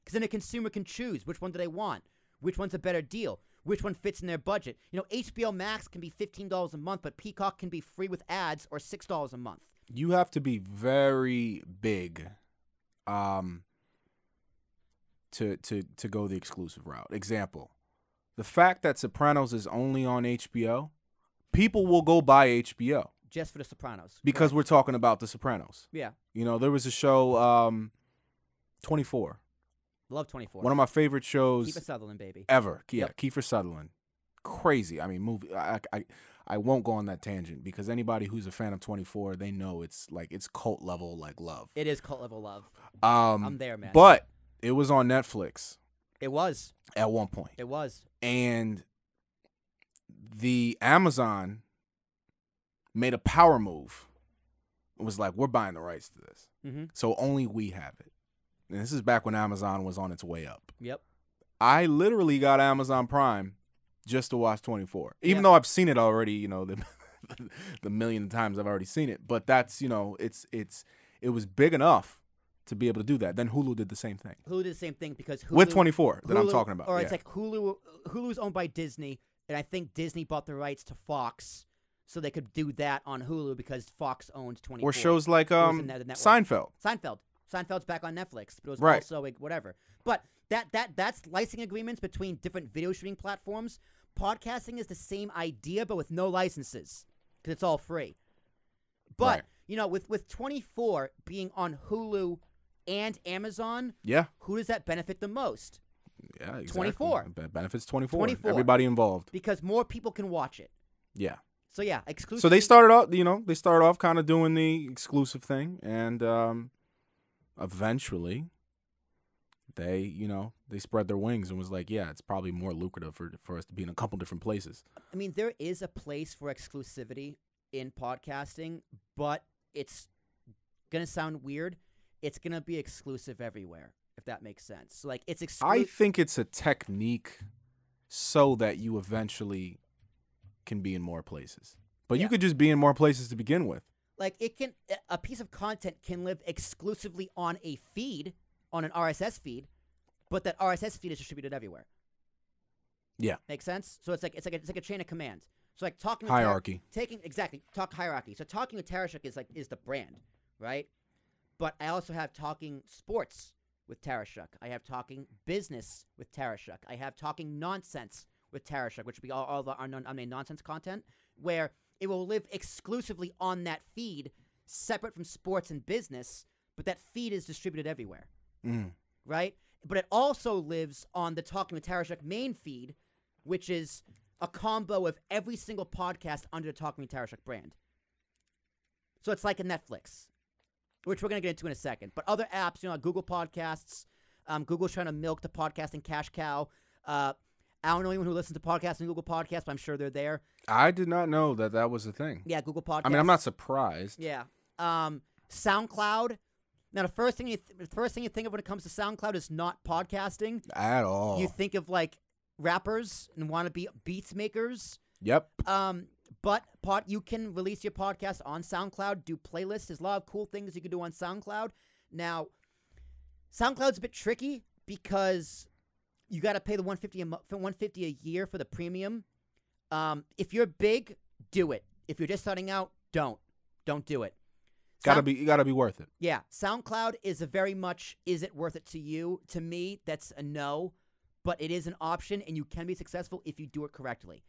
Because then a consumer can choose which one do they want, which one's a better deal, which one fits in their budget. HBO Max can be $15 a month, but Peacock can be free with ads or $6 a month. You have to be very big to go the exclusive route. Example, the fact that Sopranos is only on HBO, people will go buy HBO. Just for The Sopranos. Because we're talking about The Sopranos. Yeah. You know, there was a show, 24. Love 24. One of my favorite shows. Kiefer Sutherland, baby. Ever. Yeah, Yep. Kiefer Sutherland. Crazy. I mean, movie. I won't go on that tangent because anybody who's a fan of 24, they know it's cult level like love. It is cult level love. I'm there, man. But it was on Netflix. It was. At one point. It was. And the Amazon made a power move. It was like, we're buying the rights to this. Mm-hmm. So only we have it. And this is back when Amazon was on its way up. Yep. I literally got Amazon Prime just to watch 24. Even though I've seen it already, you know, the million times I've already seen it. But that's, you know, it was big enough to be able to do that. Then Hulu did the same thing. Hulu did the same thing because Hulu, with 24 that I'm talking about. Or it's like Hulu's owned by Disney, and I think Disney bought the rights to Fox so they could do that on Hulu because Fox owned 24. Or shows like Seinfeld. Seinfeld's back on Netflix, but it was right. also whatever. But that's licensing agreements between different video streaming platforms. Podcasting is the same idea, but with no licenses because it's all free. But right. you know, with 24 being on Hulu and Amazon, who does that benefit the most? Yeah, exactly. 24. Benefits 24. 24. Everybody involved. Because more people can watch it. Yeah. So yeah, exclusive. So they started off kind of doing the exclusive thing, and eventually they spread their wings and was like, yeah, it's probably more lucrative for us to be in a couple different places. I mean, there is a place for exclusivity in podcasting, but it's gonna sound weird. It's gonna be exclusive everywhere, if that makes sense. Like it's exclusive. I think it's a technique so that you eventually can be in more places. But you could just be in more places to begin with. Like a piece of content can live exclusively on a feed, on an RSS feed, but that RSS feed is distributed everywhere. Yeah. Makes sense? So it's like a chain of command. So like talking hierarchy. Talk hierarchy. So talking with Tarashuk is the brand, right? But I also have talking sports with Tarashuk. I have talking business with Tarashuk. I have talking nonsense with Tarashuk, which would be all of our nonsense content, where it will live exclusively on that feed, separate from sports and business, but that feed is distributed everywhere, right? But it also lives on the Talking with Tarashuk main feed, which is a combo of every single podcast under the Talking with Tarashuk brand. So it's like a Netflix, which we're going to get into in a second. But other apps, like Google Podcasts, Google's trying to milk the podcasting cash cow. I don't know anyone who listens to podcasts on Google Podcasts, but I'm sure they're there. I did not know that was a thing. Yeah, Google Podcasts. I mean, I'm not surprised. Yeah. SoundCloud. Now, the first thing you think of when it comes to SoundCloud is not podcasting at all. You think of like rappers and wannabe beats makers. Yep. But you can release your podcast on SoundCloud, do playlists. There's a lot of cool things you can do on SoundCloud. Now, SoundCloud's a bit tricky because you got to pay the $150 a year for the premium. If you're big, do it. If you're just starting out, don't do it. You gotta be worth it. Yeah, SoundCloud is a very much, is it worth it to you? To me, that's a no, but it is an option, and you can be successful if you do it correctly.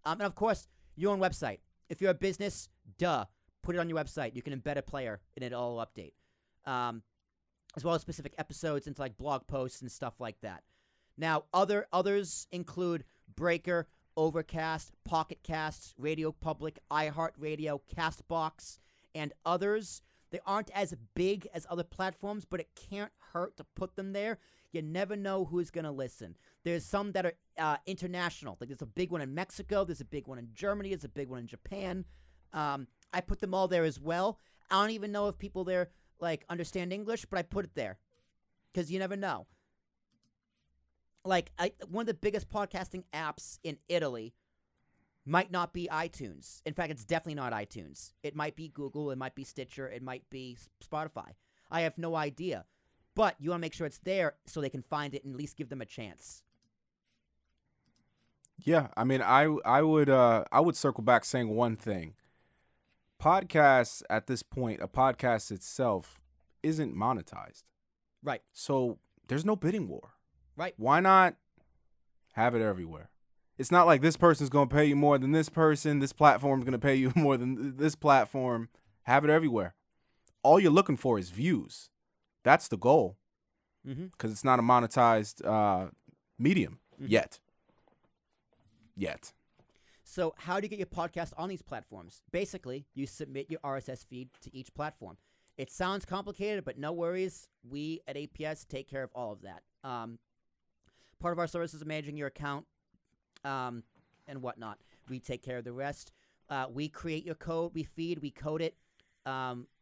And of course, your own website. If you're a business, put it on your website. You can embed a player, and it'll update, as well as specific episodes into like blog posts and stuff like that. Now, others include Breaker, Overcast, Pocket Casts, Radio Public, iHeartRadio, Castbox, and others. They aren't as big as other platforms, but it can't hurt to put them there. You never know who's going to listen. There's some that are international. Like there's a big one in Mexico. There's a big one in Germany. There's a big one in Japan. I put them all there as well. I don't even know if people there like understand English, but I put it there because you never know. Like one of the biggest podcasting apps in Italy might not be iTunes. In fact, it's definitely not iTunes. It might be Google. It might be Stitcher. It might be Spotify. I have no idea. But you want to make sure it's there so they can find it and at least give them a chance. Yeah, I mean, I would circle back saying one thing. podcasts at this point, a podcast itself isn't monetized. Right. So there's no bidding war. Right. Why not have it everywhere? It's not like this person's going to pay you more than this person. This platform's going to pay you more than this platform. Have it everywhere. All you're looking for is views. That's the goal. Because it's not a monetized medium yet. So how do you get your podcast on these platforms? Basically, you submit your RSS feed to each platform. It sounds complicated, but no worries. We at APS take care of all of that. Part of our service is managing your account and whatnot. We take care of the rest. We create your code. We feed. We code it.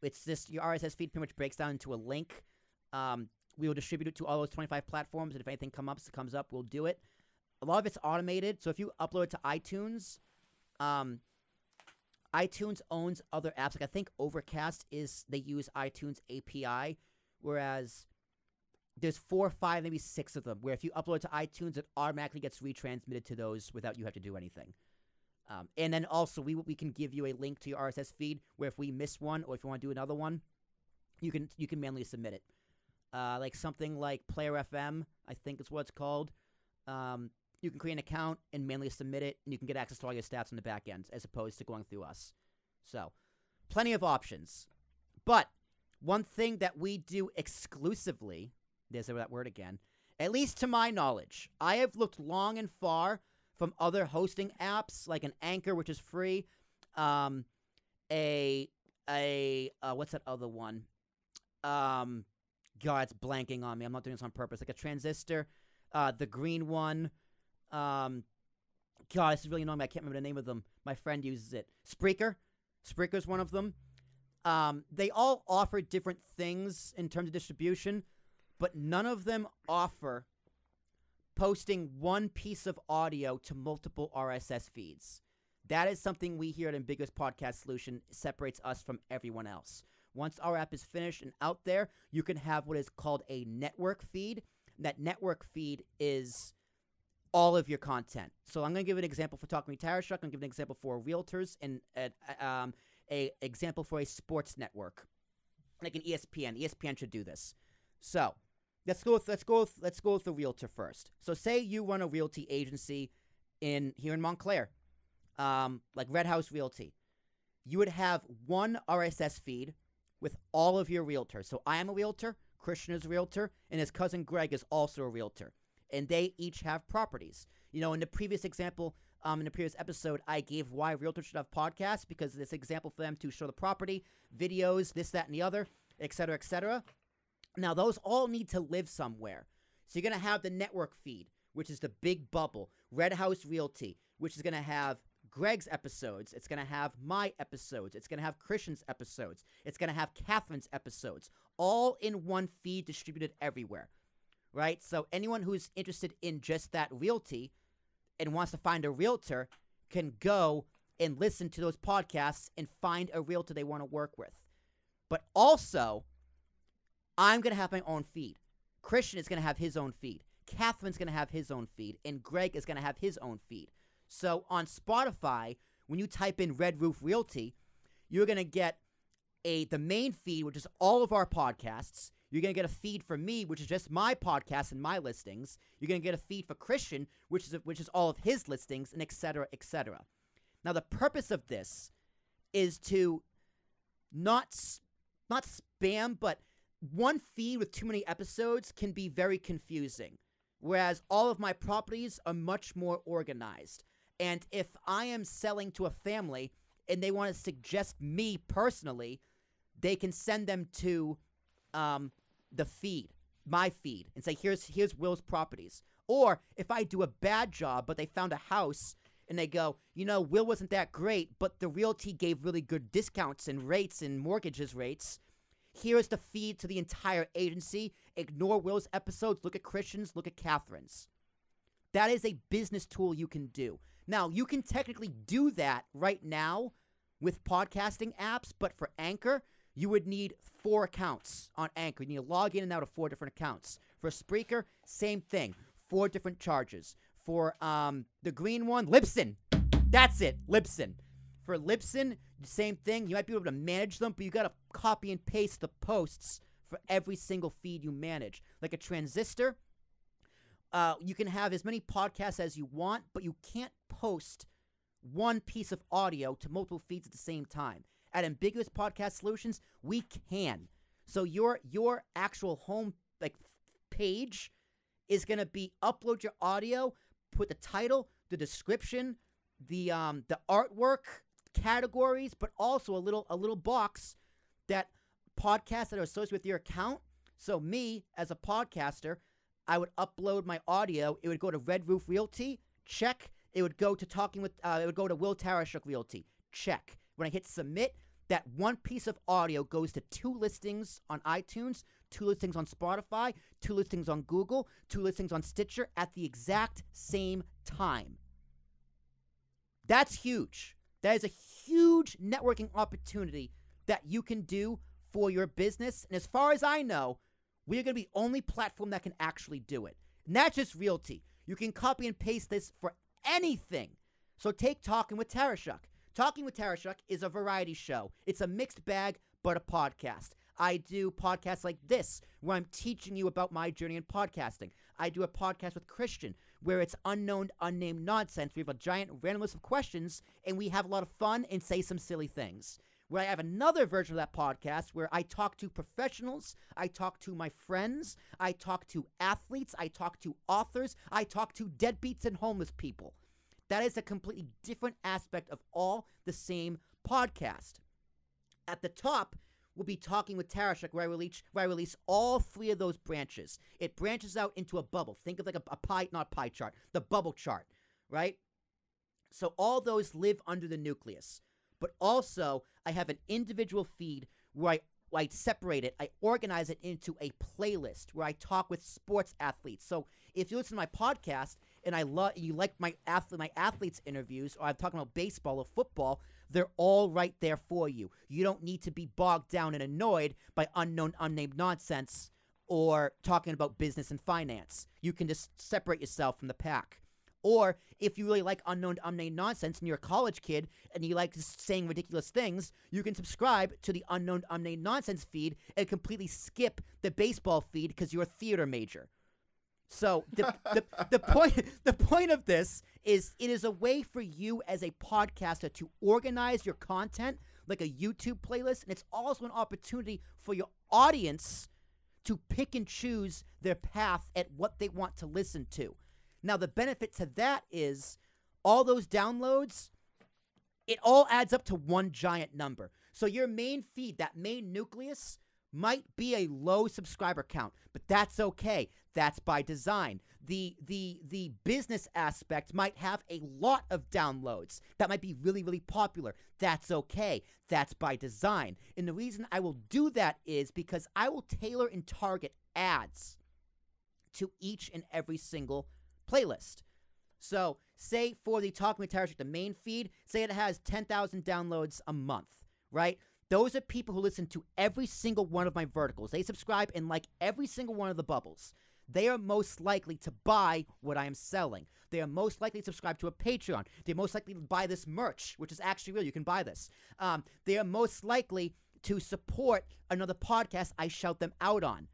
It's just your RSS feed pretty much breaks down into a link. We will distribute it to all those 25 platforms, and if anything comes up, we'll do it. A lot of it's automated, so if you upload it to iTunes, iTunes owns other apps. Like I think Overcast they use iTunes API, whereas there's 4 or 5, maybe 6 of them, where if you upload it to iTunes, it automatically gets retransmitted to those without you have to do anything. And then also, we can give you a link to your RSS feed, where if we miss one, or if you want to do another one, you can manually submit it. Like something like Player FM, I think is what it's called. You can create an account and manually submit it, and you can get access to all your stats on the back end, as opposed to going through us. So, plenty of options. But one thing that we do exclusively, there's that word again, at least to my knowledge, I have looked long and far from other hosting apps, like an Anchor, which is free, what's that other one? God, it's blanking on me. I'm not doing this on purpose. Like a Transistor, the green one. God, this is really annoying. I can't remember the name of them. My friend uses it. Spreaker. Spreaker's one of them. They all offer different things in terms of distribution, but none of them offer posting one piece of audio to multiple RSS feeds. That is something we here at Ambiguous Podcast Solution separates us from everyone else. Once our app is finished and out there, you can have what is called a network feed. That network feed is all of your content. So I'm going to give an example for Talk Me Tarashuk. I'm going to give an example for realtors and a example for a sports network, like an ESPN. ESPN should do this. So let's go with the realtor first. So say you run a realty agency here in Montclair, like Red House Realty. You would have one RSS feed with all of your realtors. So I am a realtor, Christian is a realtor, and his cousin Greg is also a realtor. And they each have properties. You know, in the previous example, in the previous episode, I gave why realtors should have podcasts, because it's an example for them to show the property, videos, this, that, and the other, etc., etc. Now, those all need to live somewhere. So you're going to have the network feed, which is the big bubble, Red House Realty, which is going to have Greg's episodes. It's going to have my episodes. It's going to have Christian's episodes. It's going to have Catherine's episodes, all in one feed distributed everywhere, right? So anyone who's interested in just that realty and wants to find a realtor can go and listen to those podcasts and find a realtor they want to work with. But also, I'm going to have my own feed. Christian is going to have his own feed. Catherine's going to have his own feed. And Greg is going to have his own feed. So on Spotify, when you type in Red Roof Realty, you're going to get the main feed, which is all of our podcasts. You're going to get a feed for me, which is just my podcast and my listings. You're going to get a feed for Christian, which is all of his listings, and et cetera, et cetera. Now, the purpose of this is to not spam, but one feed with too many episodes can be very confusing, whereas all of my properties are much more organized. And if I am selling to a family and they want to suggest me personally, they can send them to the feed, my feed, and say, here's Will's properties. Or if I do a bad job, but they found a house and they go, you know, Will wasn't that great, but the realty gave really good discounts and rates and mortgages rates. Here's the feed to the entire agency. Ignore Will's episodes. Look at Christian's. Look at Catherine's. That is a business tool you can do. Now, you can technically do that right now with podcasting apps, but for Anchor, you would need 4 accounts on Anchor. You need to log in and out of 4 different accounts. For Spreaker, same thing. 4 different charges. For the green one, Libsyn. That's it, Libsyn. For Libsyn, the same thing. You might be able to manage them, but you got to copy and paste the posts for every single feed you manage. Like a Transistor, you can have as many podcasts as you want, but you can't post one piece of audio to multiple feeds at the same time. At Ambiguous Podcast Solutions, we can. So your actual home page is going to be upload your audio, put the title, the description, the artwork, categories, but also a little box that podcasts that are associated with your account. So me, as a podcaster, I would upload my audio. It would go to Red Roof Realty, check. It would go to it would go to Will Tarashuk Realty, check. When I hit submit, that one piece of audio goes to 2 listings on iTunes, 2 listings on Spotify, 2 listings on Google, 2 listings on Stitcher at the exact same time. That's huge. That is a huge networking opportunity that you can do for your business. And as far as I know, we are going to be the only platform that can actually do it. Not just Realty. You can copy and paste this for anything. So take Talking with Tarashuk. Talking with Tarashuk is a variety show. It's a mixed bag, but a podcast. I do podcasts like this, where I'm teaching you about my journey in podcasting. I do a podcast with Christian, where it's unknown, unnamed nonsense. We have a giant random list of questions, and we have a lot of fun and say some silly things. Where I have another version of that podcast where I talk to professionals, I talk to my friends, I talk to athletes, I talk to authors, I talk to deadbeats and homeless people. That is a completely different aspect of all the same podcast. At the top, we'll be Talking with Tarashuk, where I release all 3 of those branches. It branches out into a bubble. Think of like a pie, not pie chart, the bubble chart, right? So all those live under the nucleus. But also, I have an individual feed where I separate it. I organize it into a playlist where I talk with sports athletes. So if you listen to my podcast and you like my athletes interviews, or I'm talking about baseball or football, they're all right there for you. You don't need to be bogged down and annoyed by unknown, unnamed nonsense or talking about business and finance. You can just separate yourself from the pack. Or if you really like unknown, unnamed nonsense and you're a college kid and you like just saying ridiculous things, you can subscribe to the unknown, unnamed nonsense feed and completely skip the baseball feed because you're a theater major. So the point of this is it is a way for you as a podcaster to organize your content like a YouTube playlist, and it's also an opportunity for your audience to pick and choose their path at what they want to listen to. Now, the benefit to that is all those downloads, it all adds up to one giant number. So your main feed, that main nucleus, might be a low subscriber count, but that's okay. That's by design. The business aspect might have a lot of downloads. That might be really, really popular. That's okay. That's by design. And the reason I will do that is because I will tailor and target ads to each and every single playlist. So say for the Talking with Tarashuk, the main feed, say it has 10,000 downloads a month, right? Those are people who listen to every single one of my verticals. They subscribe and like every single one of the bubbles. They are most likely to buy what I am selling. They are most likely to subscribe to a Patreon. They're most likely to buy this merch, which is actually real. You can buy this. They are most likely to support another podcast I shout them out on.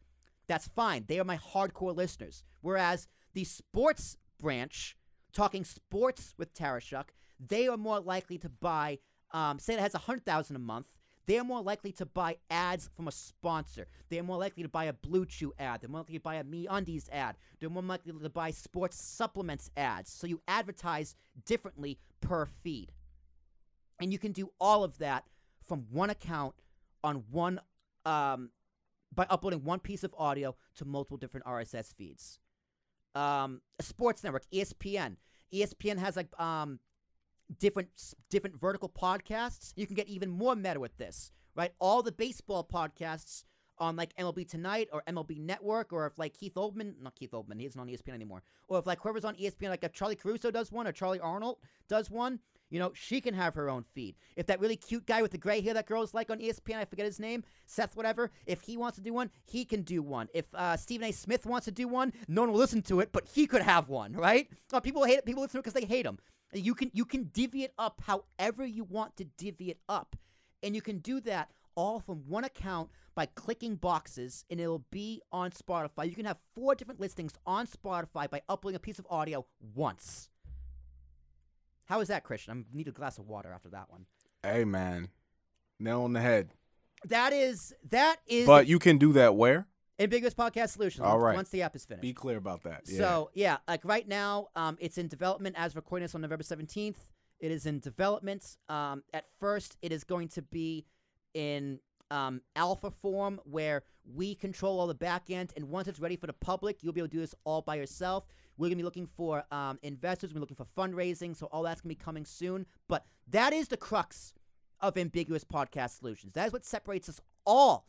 That's fine. They are my hardcore listeners. Whereas the sports branch, Talking Sports with Tarashuk, they are more likely to buy, say it has 100,000 a month, they are more likely to buy ads from a sponsor. They are more likely to buy a Blue Chew ad. They're more likely to buy a MeUndies ad. They're more likely to buy sports supplements ads. So you advertise differently per feed. And you can do all of that from one account on one, by uploading one piece of audio to multiple different RSS feeds. A sports network, ESPN. ESPN has like different vertical podcasts. You can get even more meta with this, right? All the baseball podcasts on like MLB Tonight or MLB Network, or if like not Keith Oldman, he isn't on ESPN anymore, or if like whoever's on ESPN, like if Charlie Caruso does one or Charlie Arnold does one, She can have her own feed. If that really cute guy with the gray hair that girls like on ESPN, I forget his name, Seth whatever, if he wants to do one, he can do one. If Stephen A. Smith wants to do one, no one will listen to it, but he could have one, right? People hate it. People listen to it because they hate him. You can divvy it up however you want to divvy it up. And you can do that all from one account by clicking boxes, and it'll be on Spotify. You can have 4 different listings on Spotify by uploading a piece of audio once. How is that, Christian? I need a glass of water after that one. Hey, man. Nail on the head. That is. But you can do that where? Ambiguous Podcast Solutions. All right. Once the app is finished. Be clear about that. Yeah. So, yeah, like right now, it's in development as recording this on November 17th. It is in development. At first, it is going to be in alpha form where we control all the back end, and once it's ready for the public, you'll be able to do this all by yourself. We're going to be looking for investors. We're looking for fundraising, so all that's going to be coming soon. But that is the crux of Ambiguous Podcast Solutions. That is what separates us all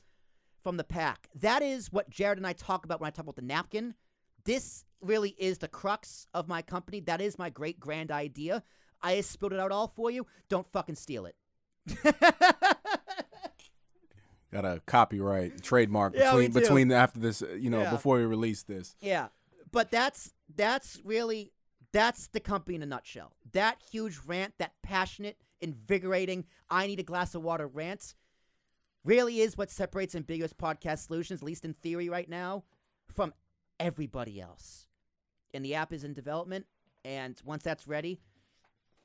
from the pack. That is what Jared and I talk about when I talk about the napkin. This really is the crux of my company. That is my great grand idea. I just spilled it out all for you. Don't fucking steal it. Got a copyright trademark between after this, before we release this. Yeah. But that's the company in a nutshell. That huge rant, that passionate, invigorating, I need a glass of water rant really is what separates Ambiguous Podcast Solutions, at least in theory right now, from everybody else. And the app is in development, and once that's ready,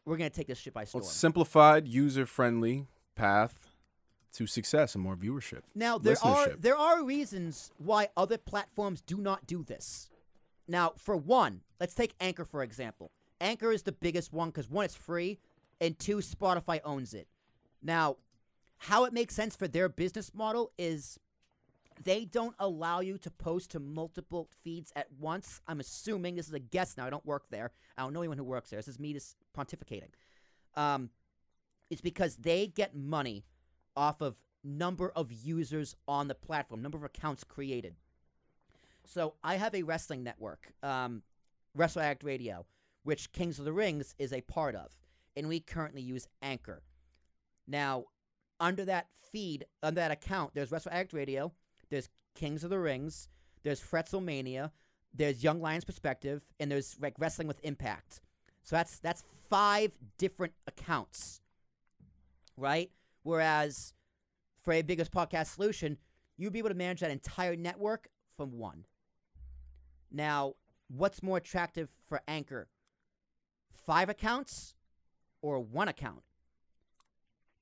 we're going to take this shit by storm. Well, simplified, user-friendly path to success and more viewership. Now, there are reasons why other platforms do not do this. Now, for one, let's take Anchor, for example. Anchor is the biggest one because, one, it's free, and 2, Spotify owns it. Now, how it makes sense for their business model is they don't allow you to post to multiple feeds at once. I'm assuming, this is a guess now, I don't work there. I don't know anyone who works there. This is me just pontificating. It's because they get money off of number of users on the platform, number of accounts created. So I have a wrestling network, Wrestle Act Radio, which Kings of the Rings is a part of, and we currently use Anchor. Now, under that feed, under that account, there's Wrestle Act Radio, there's Kings of the Rings, there's Fretzelmania, there's Young Lions Perspective, and there's like Wrestling with Impact. So that's 5 different accounts, right? Whereas for a biggest podcast solution, you'd be able to manage that entire network from one. Now, what's more attractive for Anchor? 5 accounts or 1 account?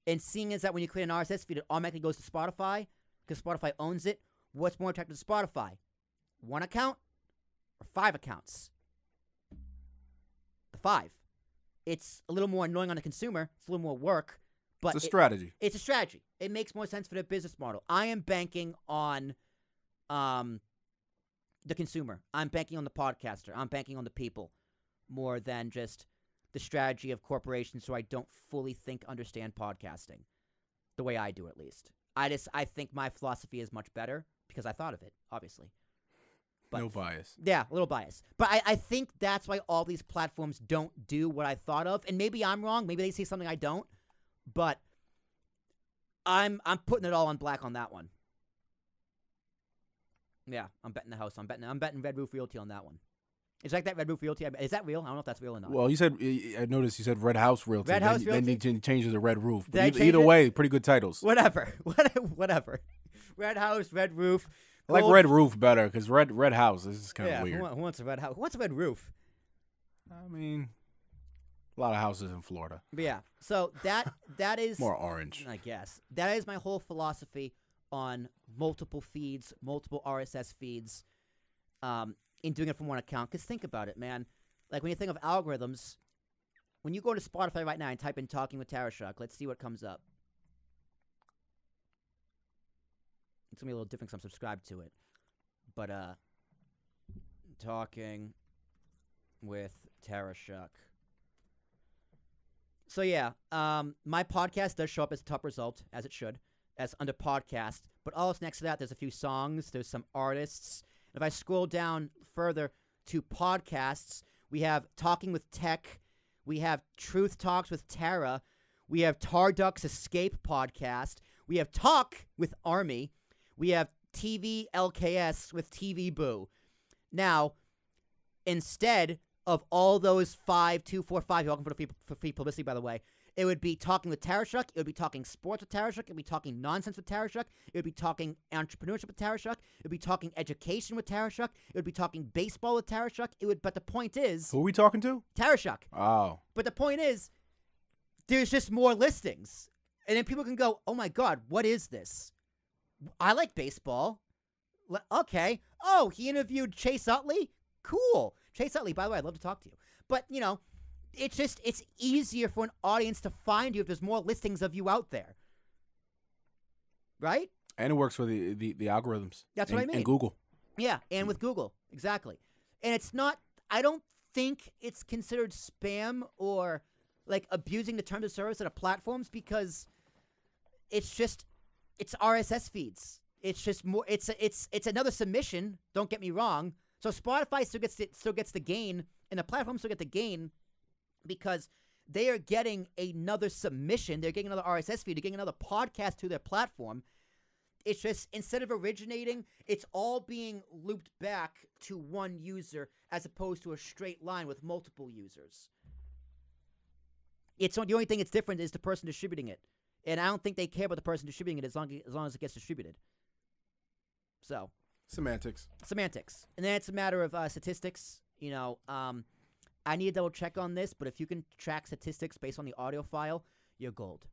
And seeing as that when you create an RSS feed, it automatically goes to Spotify because Spotify owns it. What's more attractive to Spotify? 1 account or 5 accounts? The 5. It's a little more annoying on the consumer. It's a little more work. But it's a strategy. It's a strategy. It makes more sense for their business model. I am banking on the consumer. I'm banking on the podcaster. I'm banking on the people more than just the strategy of corporations who I don't fully understand podcasting the way I do, at least. I think my philosophy is much better because I thought of it, obviously. But, no bias. Yeah, a little bias. But I think that's why all these platforms don't do what I thought of. And maybe I'm wrong. Maybe they see something I don't. But I'm putting it all on black on that one. Yeah, I'm betting the house. I'm betting Red Roof Realty on that one. It's like that Red Roof Realty. Is that real? I don't know if that's real or not. Well, I noticed you said Red House Realty. Red House Realty? Then you changed it to Red Roof. But either way, pretty good titles. Whatever. Red House, Red Roof. I like Red Roof better because Red House is kind of weird. Who wants a Red House? Who wants a Red Roof? I mean, a lot of houses in Florida. But yeah, so that is more orange, I guess. That is my whole philosophy on multiple feeds, multiple RSS feeds, in doing it from one account. Because think about it, man. Like when you think of algorithms, when you go to Spotify right now and type in "Talking with Tarashuk," let's see what comes up. It's gonna be a little different because I'm subscribed to it, but Talking with Tarashuk. So yeah, my podcast does show up as a top result, as it should, as under podcast. But all next to that, there's a few songs, there's some artists. If I scroll down further to podcasts, we have Talking with Tech, We have Truth Talks with Tara. We have Tarduck's Escape podcast. We have Talk with Army. We have TV LKS with TV Boo. Now, instead of all those 5, 2, 4, 5, you're welcome for free publicity, by the way, it would be Talking with Tarashuk. It would be Talking Sports with Tarashuk. It would be Talking Nonsense with Tarashuk. It would be Talking Entrepreneurship with Tarashuk. It would be Talking Education with Tarashuk. It would be Talking Baseball with Tarashuk. But the point is... Who are we talking to? Tarashuk. Oh. But the point is, there's just more listings. And then people can go, oh my God, what is this? I like baseball. Okay. Oh, he interviewed Chase Utley? Cool. Chase Utley, by the way, I'd love to talk to you. But, it's easier for an audience to find you if there's more listings of you out there. Right? And it works for the algorithms. That's what I mean. And Google. Yeah, and with Google. Exactly. And it's not, I don't think it's considered spam or like abusing the terms of service of the platforms because it's RSS feeds. It's just more, it's another submission. Don't get me wrong. So Spotify still gets the gain and the platform still get the gain because they are getting another submission. They're getting another RSS feed. They're getting another podcast to their platform. It's just, instead of originating, it's all being looped back to one user as opposed to a straight line with multiple users. The only thing that's different is the person distributing it. And I don't think they care about the person distributing it as long as it gets distributed. So. Semantics. And then it's a matter of statistics. I need to double check on this, but if you can track statistics based on the audio file, you're gold.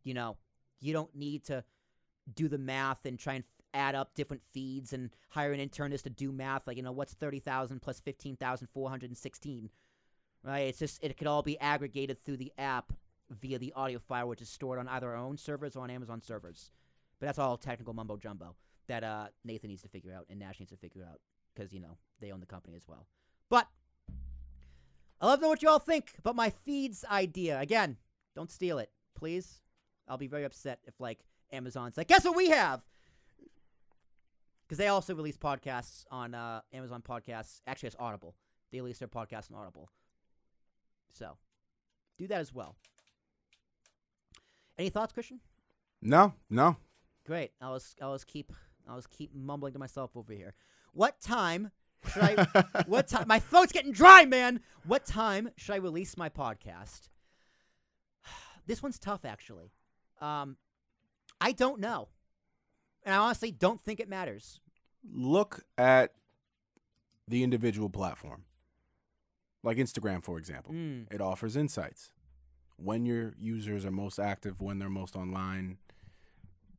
You don't need to do the math and try and add up different feeds and hire an internist to do math. Like, what's 30,000 plus 15,416, right? It's just, it could all be aggregated through the app via the audio file, which is stored on either our own servers or on Amazon servers. But that's all technical mumbo jumbo that Nathan needs to figure out and Nash needs to figure out because, they own the company as well. But I love to know what you all think about my feeds idea. Again, don't steal it, please. I'll be very upset if, Amazon's like, guess what we have? Because they also release podcasts on Amazon Podcasts. Actually, it's Audible. They release their podcasts on Audible. So, do that as well. Any thoughts, Christian? No. Great. I'll just keep mumbling to myself over here. What time should I? What time? My throat's getting dry, man. What time should I release my podcast? This one's tough, actually. I don't know, and I honestly don't think it matters. Look at the individual platform, like Instagram, for example. It offers insights. When your users are most active, when they're most online,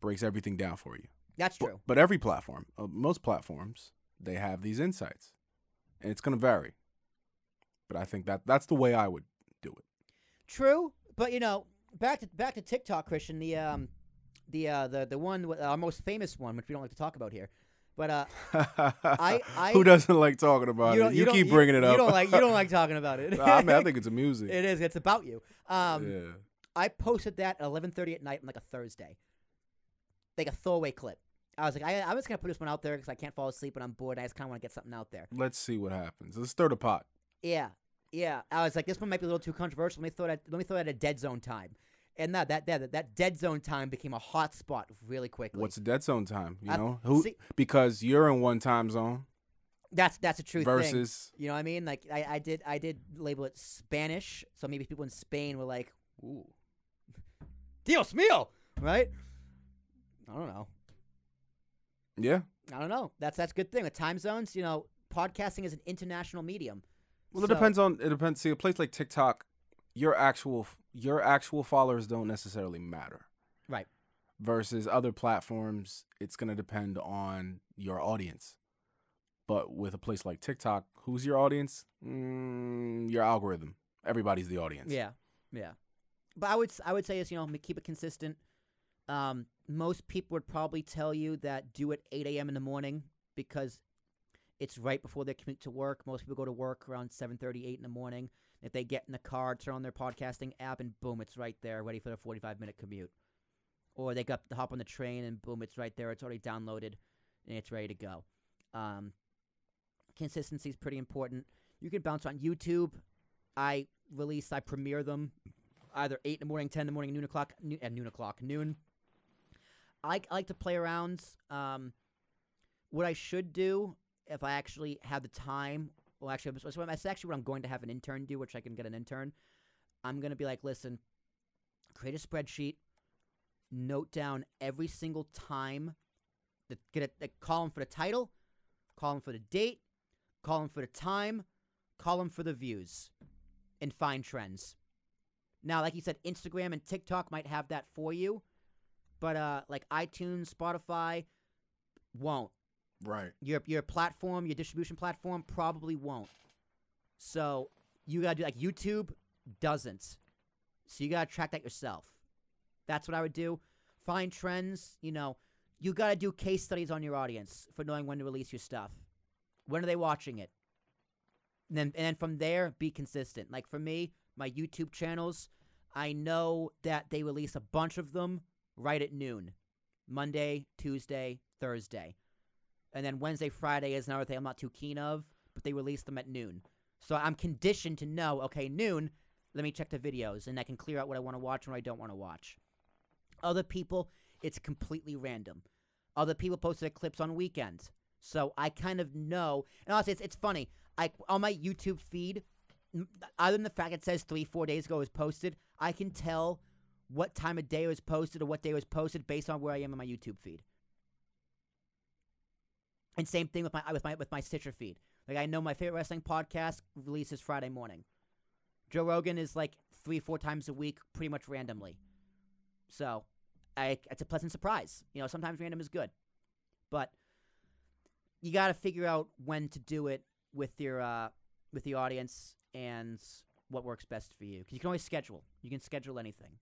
breaks everything down for you. That's true. But every platform, most platforms, they have these insights, and it's going to vary. But I think that's the way I would do it. True, but back to TikTok, Christian. The one, our most famous one, which we don't like to talk about here. But who doesn't like talking about it? You keep bringing it up. You don't like talking about it. Nah, I think it's amusing. It is. It's about you. Yeah. I posted that at 11:30 at night on a Thursday, like a throwaway clip. I was like, I'm just gonna put this one out there because I can't fall asleep when I'm bored. I just kind of want to get something out there. Let's see what happens. Let's stir the pot. Yeah. I was like, this one might be a little too controversial. Let me throw that at a dead zone time. And that dead zone time became a hot spot really quickly. What's a dead zone time? Because you're in one time zone. That's a true versus thing. You know what I mean? Like I did label it Spanish, so maybe people in Spain were like, "Ooh, Dios mío," right? I don't know. Yeah. I don't know. That's a good thing with time zones. Podcasting is an international medium. Well, it depends. See, a place like TikTok, your actual followers don't necessarily matter. Right. Versus other platforms, it's going to depend on your audience. But with a place like TikTok, who's your audience? Your algorithm. Everybody's the audience. Yeah. But I would say is, keep it consistent. Most people would probably tell you that do it 8 a.m. in the morning because it's right before their commute to work. Most people go to work around 7:30, 8 in the morning. If they get in the car, turn on their podcasting app, and boom, it's right there, ready for their 45-minute commute. Or they got to hop on the train, and boom, it's right there. It's already downloaded, and it's ready to go. Consistency is pretty important. You can bounce on YouTube. I release, I premiere them either 8 in the morning, 10 in the morning, noon. I like to play around. What I should do if I actually have the time, well, actually, that's actually what I'm going to have an intern do, which I can get an intern. I'm going to be like, listen, create a spreadsheet, note down every single time, get a column for the title, column for the date, column for the time, column for the views, and find trends. Now, like you said, Instagram and TikTok might have that for you, but like iTunes, Spotify won't. Right. Your platform, your distribution platform probably won't. So you gotta do, like, YouTube doesn't. So you gotta track that yourself. That's what I would do. Find trends. You know, you gotta do case studies on your audience for knowing when to release your stuff. When are they watching it? And then from there, be consistent. Like for me, my YouTube channels, I know that they release a bunch of them right at noon. Monday, Tuesday, Thursday. And then Wednesday, Friday is another thing I'm not too keen of, but they release them at noon. So I'm conditioned to know, okay, noon, let me check the videos, and I can clear out what I want to watch and what I don't want to watch. Other people, it's completely random. Other people post their clips on weekends. So I kind of know. And honestly, it's funny. On my YouTube feed, other than the fact it says 3-4 days ago it was posted, I can tell what time of day it was posted or what day it was posted based on where I am on my YouTube feed. And same thing with my Stitcher feed. Like, I know my favorite wrestling podcast releases Friday morning. Joe Rogan is like 3-4 times a week, pretty much randomly. So, it's a pleasant surprise. You know, sometimes random is good, but you got to figure out when to do it with the audience and what works best for you. Because you can always schedule. You can schedule anything.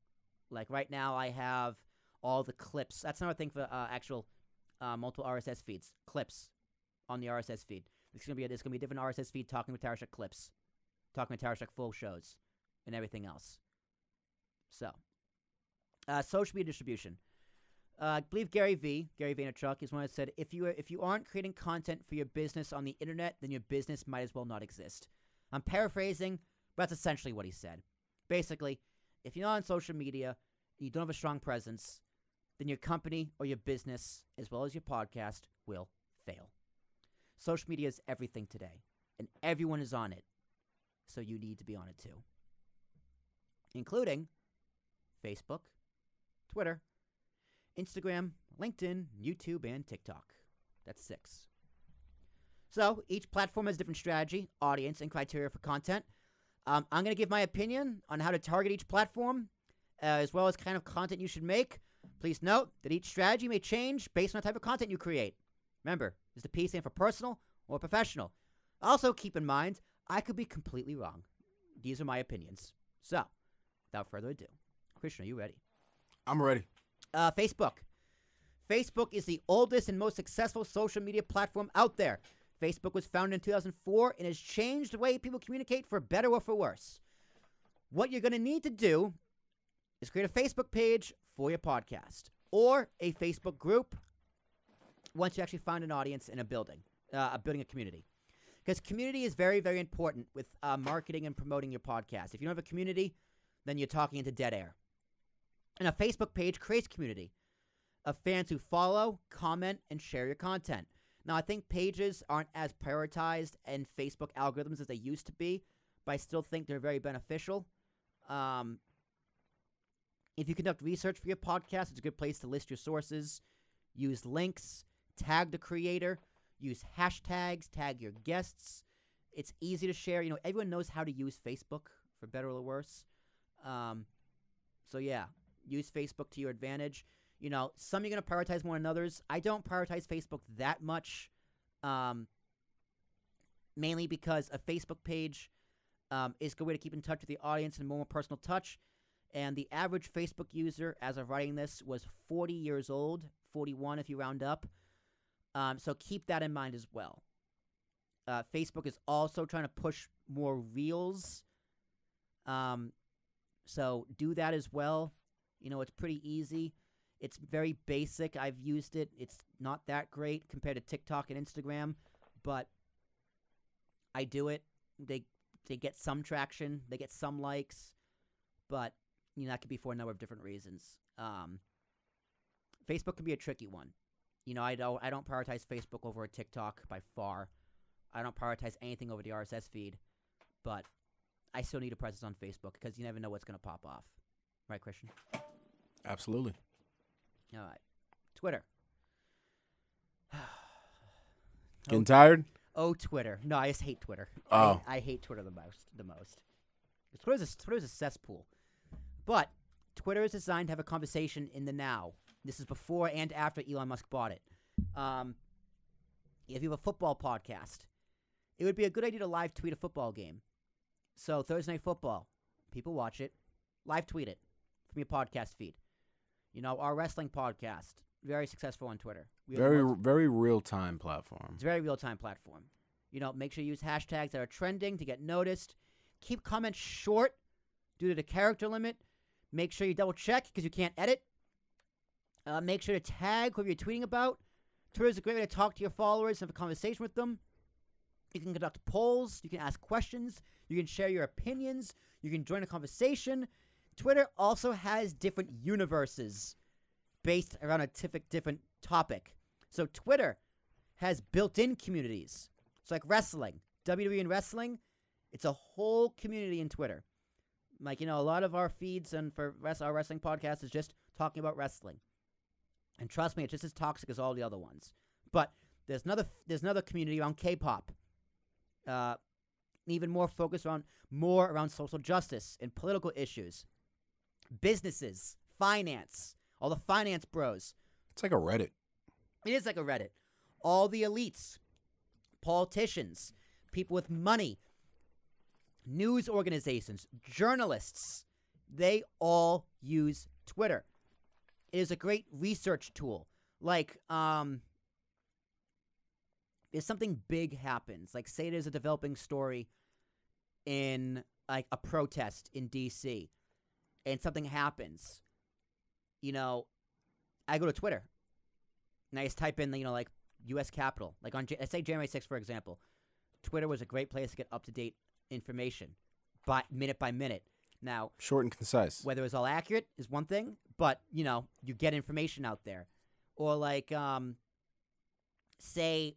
Like right now, I have all the clips. That's another thing for actual. Multiple RSS feeds, clips on the RSS feed. There's gonna be a different RSS feed talking with Tarashuk clips, talking with Tarashuk full shows, and everything else. So, social media distribution. I believe Gary Vaynerchuk is one that said, if you aren't creating content for your business on the internet, then your business might as well not exist. I'm paraphrasing, but that's essentially what he said. Basically, if you're not on social media, and you don't have a strong presence, then your company or your business, as well as your podcast, will fail. Social media is everything today, and everyone is on it, so you need to be on it too. Including Facebook, Twitter, Instagram, LinkedIn, YouTube, and TikTok. That's 6. So each platform has a different strategy, audience, and criteria for content. I'm going to give my opinion on how to target each platform, as well as kind of content you should make. Please note that each strategy may change based on the type of content you create. Remember, is the P stand for personal or professional? Also, keep in mind, I could be completely wrong. These are my opinions. So, without further ado, Christian, are you ready? I'm ready. Facebook. Facebook is the oldest and most successful social media platform out there. Facebook was founded in 2004 and has changed the way people communicate for better or for worse. What you're going to need to do is create a Facebook page for your podcast or a Facebook group once you actually find an audience in a building a community. Because community is very, very important with marketing and promoting your podcast. If you don't have a community, then you're talking into dead air. And a Facebook page creates community of fans who follow, comment, and share your content. Now, I think pages aren't as prioritized in Facebook algorithms as they used to be, but I still think they're very beneficial. If you conduct research for your podcast, it's a good place to list your sources, use links, tag the creator, use hashtags, tag your guests. It's easy to share. You know, everyone knows how to use Facebook, for better or worse. So, yeah, use Facebook to your advantage. You know, some you're going to prioritize more than others. I don't prioritize Facebook that much, mainly because a Facebook page is a good way to keep in touch with the audience and more personal touch. And the average Facebook user, as of writing this, was 40 years old, 41 if you round up. So keep that in mind as well. Facebook is also trying to push more reels. So do that as well. You know, it's pretty easy. It's very basic. I've used it. It's not that great compared to TikTok and Instagram, but I do it. They they get some traction, they get some likes, but that could be for a number of different reasons. Facebook can be a tricky one. I don't prioritize Facebook over a TikTok by far. I don't prioritize anything over the RSS feed, but I still need a presence on Facebook because you never know what's going to pop off. Right, Christian? Absolutely. All right. Twitter. Getting tired? Oh, Twitter. No, I just hate Twitter. Oh. I hate Twitter the most. Twitter's a cesspool. But Twitter is designed to have a conversation in the now. This is before and after Elon Musk bought it. If you have a football podcast, it would be a good idea to live tweet a football game. So Thursday Night Football, people watch it, live tweet it from your podcast feed. Our wrestling podcast, very successful on Twitter. Very real-time platform. It's a very real-time platform. Make sure you use hashtags that are trending to get noticed. Keep comments short due to the character limit. Make sure you double-check because you can't edit. Make sure to tag whoever you're tweeting about. Twitter is a great way to talk to your followers and have a conversation with them. You can conduct polls. You can ask questions. You can share your opinions. You can join a conversation. Twitter also has different universes based around a different topic. So Twitter has built-in communities. It's like wrestling. WWE and wrestling, it's a whole community in Twitter. Like, a lot of our feeds and for our wrestling podcast is just talking about wrestling. And trust me, it's just as toxic as all the other ones. But there's another community around K-pop. Even more focused around social justice and political issues. Businesses, finance, all the finance bros. It's like a Reddit. It is like a Reddit. All the elites, politicians, people with money, news organizations, journalists, they all use Twitter. It is a great research tool. Like, if something big happens, like say there's a developing story in like a protest in D.C., and something happens, I go to Twitter and I just type in, like U.S. Capitol. Like let's say January 6th, for example. Twitter was a great place to get up-to-date information minute by minute. Now, short and concise. Whether it's all accurate is one thing, but, you get information out there. Or like, say,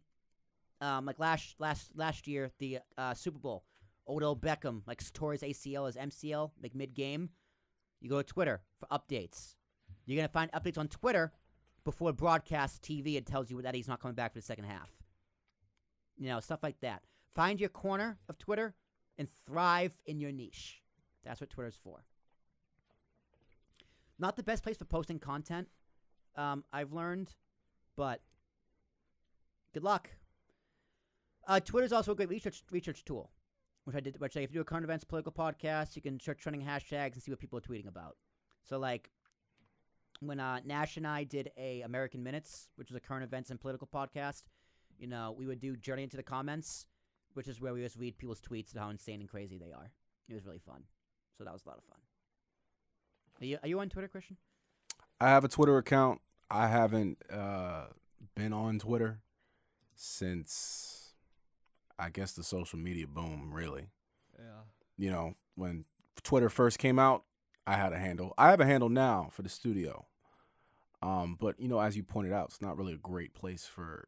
like last year, the Super Bowl, Odell Beckham, like tore his ACL as MCL, like mid-game. You go to Twitter for updates. You're going to find updates on Twitter before broadcast TV. It tells you that he's not coming back for the second half. Stuff like that. Find your corner of Twitter and thrive in your niche. That's what Twitter's for. Not the best place for posting content, I've learned, but good luck. Twitter's also a great research tool, which if you do a current events political podcast, you can search trending hashtags and see what people are tweeting about. So, like, when Nash and I did a American Minutes, which was a current events and political podcast, we would do Journey into the Comments, which is where we just read people's tweets and how insane and crazy they are. It was really fun. So that was a lot of fun. Are you on Twitter, Christian? I have a Twitter account. I haven't been on Twitter since, I guess, the social media boom, really. Yeah. When Twitter first came out, I had a handle. I have a handle now for the studio. But, as you pointed out, it's not really a great place for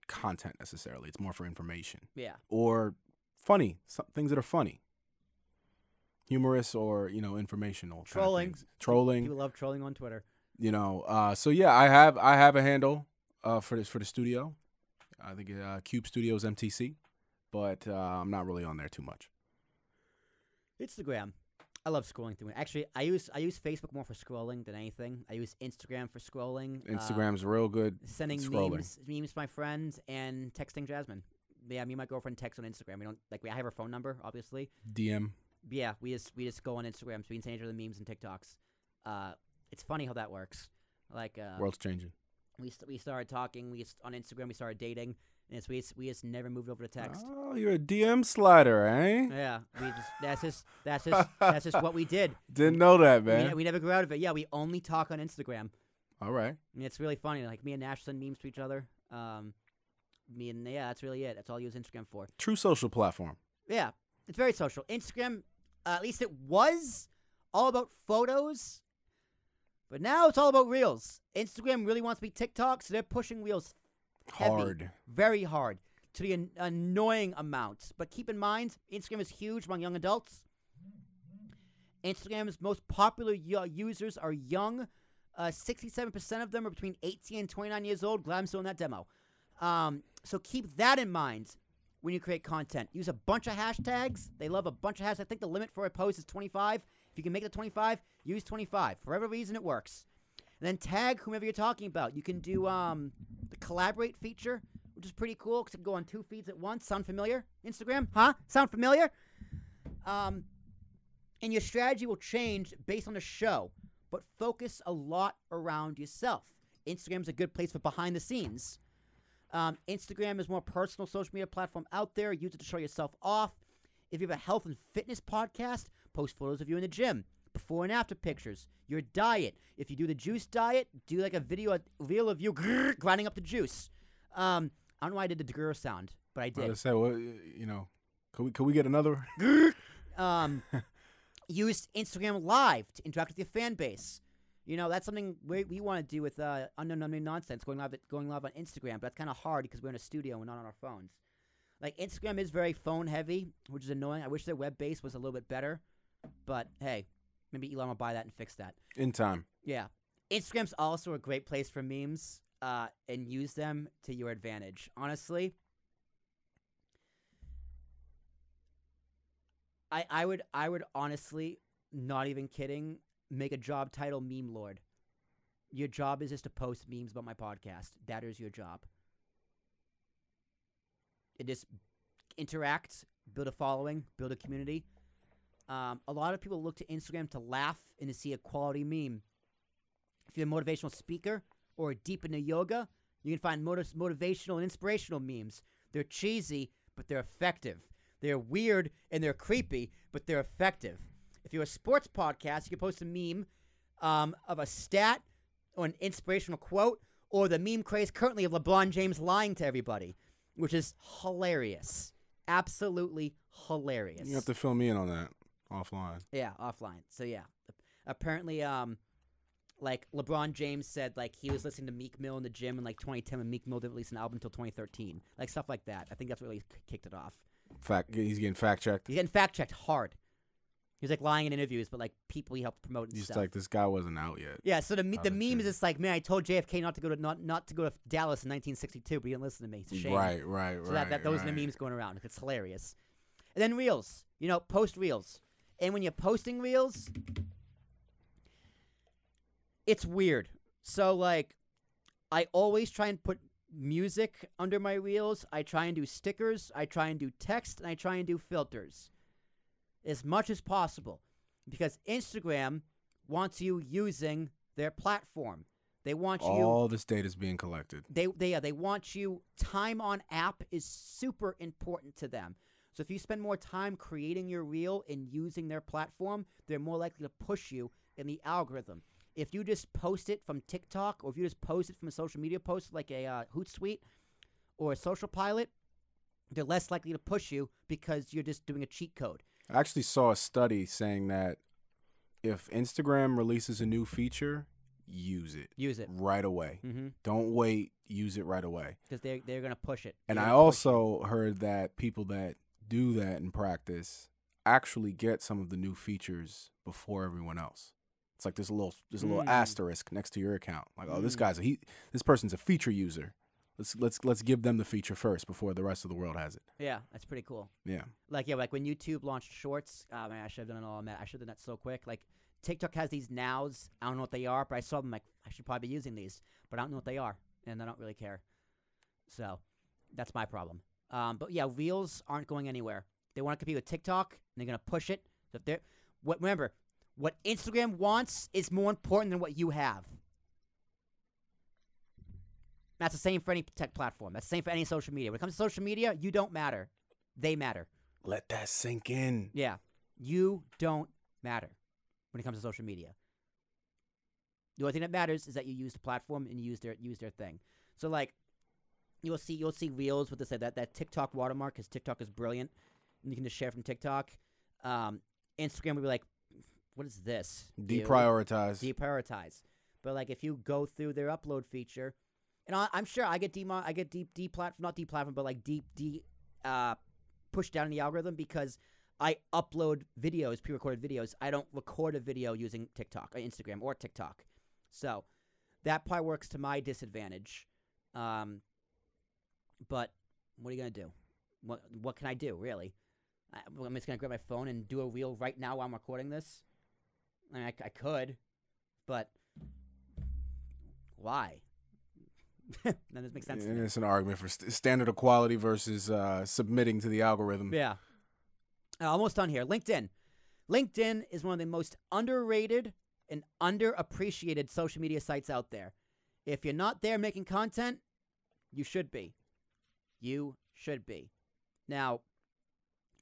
content necessarily. It's more for information. Yeah. Or funny, things that are funny. Humorous or, informational. Trolling. Kind of trolling. People love trolling on Twitter. So yeah, I have a handle for the studio. I think Cube Studios MTC, but I'm not really on there too much. Instagram. I love scrolling through it. Actually, I use Facebook more for scrolling than anything. I use Instagram for scrolling. Instagram's real good. Sending memes to my friends and texting Jasmine. Yeah, me and my girlfriend text on Instagram. I have her phone number, obviously. DM. Yeah, we just go on Instagram, so we can send each other memes and TikToks. It's funny how that works. Like world's changing. We started talking. On Instagram we started dating, and we just never moved over to text. Oh, you're a DM slider, eh? Yeah, that's just what we did. Didn't know that, man. We never grew out of it. Yeah, we only talk on Instagram. All right. And it's really funny. Like me and Nash send memes to each other. That's really it. That's all I use Instagram for. True social platform. Yeah. It's very social. Instagram, at least it was all about photos, but now it's all about Reels. Instagram really wants to be TikTok, so they're pushing Reels heavy, very hard, to the annoying amount. But keep in mind, Instagram is huge among young adults. Instagram's most popular users are young. 67% of them are between 18 and 29 years old. Glad I'm still in that demo. So keep that in mind when you create content. Use a bunch of hashtags. They love a bunch of hashtags. I think the limit for a post is 25. If you can make it 25, use 25. For whatever reason, it works. And then tag whomever you're talking about. You can do the collaborate feature, which is pretty cool because you can go on 2 feeds at once. Sound familiar? Instagram? Huh? Sound familiar? And your strategy will change based on the show, but focus a lot around yourself. Instagram's a good place for behind the scenes. Instagram is more personal social media platform out there. Use it to show yourself off. If you have a health and fitness podcast, post photos of you in the gym, before and after pictures, your diet. If you do the juice diet, do like a reel of you grinding up the juice. I don't know why I did the grr sound, but I did. I was say, well, could we get another? Use Instagram Live to interact with your fan base. That's something we want to do with Unknown Nonsense, going live on Instagram, but that's kind of hard because we're in a studio and not on our phones. Like, Instagram is very phone-heavy, which is annoying. I wish their web base was a little bit better, but hey, maybe Elon will buy that and fix that. In time. Yeah. Instagram's also a great place for memes, and use them to your advantage. Honestly, I would honestly, not even kidding, make a job title Meme Lord. Your job is just to post memes about my podcast. That is your job. It is interact, build a following, build a community. A lot of people look to Instagram to laugh and to see a quality meme. If you're a motivational speaker or deep into yoga, you can find motivational and inspirational memes. They're cheesy, but they're effective. They're weird and they're creepy, but they're effective. If you're a sports podcast, you can post a meme of a stat or an inspirational quote, or the meme craze currently of LeBron James lying to everybody, which is hilarious. Absolutely hilarious. You have to fill me in on that offline. Yeah, offline. So yeah, apparently, like LeBron James said, like he was listening to Meek Mill in the gym in like 2010 when Meek Mill didn't release an album until 2013, like stuff like that. I think that's what really kicked it off. He's getting fact checked. He's getting fact checked hard. He's like lying in interviews, but like people he helped promote and He's stuff. like, this guy wasn't out yet. Yeah, so the meme is just like, man, I told JFK not to go to Dallas in 1962, but he didn't listen to me. It's a shame. Right. So those are the memes going around. It's hilarious. And then Reels. Post Reels. And when you're posting Reels, it's weird. So like, I always try and put music under my Reels. I try and do stickers. I try and do text, and I try and do filters as much as possible, because Instagram wants you using their platform. They want you. All this data is being collected. They want you. Time on app is super important to them. So if you spend more time creating your reel and using their platform, they're more likely to push you in the algorithm. If you just post it from TikTok, or if you just post it from a social media post like a Hootsuite or a Social Pilot, they're less likely to push you because you're just doing a cheat code. I actually saw a study saying that if Instagram releases a new feature, use it. Use it. Right away. Mm-hmm. Don't wait. Use it right away. Because they're going to push it. And I also heard that people that do that in practice actually get some of the new features before everyone else. It's like there's a little asterisk next to your account. Like, oh, this person's a feature user. Let's give them the feature first before the rest of the world has it. Yeah, that's pretty cool. Yeah. Like when YouTube launched Shorts, man, I should have done it all on that. I should have done that so quick. Like, TikTok has these nows. I don't know what they are, but I saw them like, I should probably be using these, but I don't know what they are, and I don't really care. So that's my problem. But yeah, Reels aren't going anywhere. They want to compete with TikTok, and they're going to push it. So remember, what Instagram wants is more important than what you have. That's the same for any tech platform. That's the same for any social media. When it comes to social media, you don't matter. They matter. Let that sink in. Yeah. You don't matter when it comes to social media. The only thing that matters is that you use the platform and use their thing. So like, you'll see Reels with this that TikTok watermark, because TikTok is brilliant. and you can just share from TikTok. Instagram would be like, what is this? Deprioritize. Deprioritize. But like if you go through their upload feature, and I'm sure I get not deplatformed, but like pushed down in the algorithm because I upload videos, pre-recorded videos. I don't record a video using TikTok, or Instagram, or TikTok. So that probably works to my disadvantage. But what are you gonna do? What can I do, really? I'm just gonna grab my phone and do a reel right now while I'm recording this. I mean, I could, but why? That doesn't make sense. It's an argument for standard of quality versus submitting to the algorithm. Yeah. Almost done here. LinkedIn. LinkedIn is one of the most underrated and underappreciated social media sites out there. If you're not there making content, you should be. You should be. Now,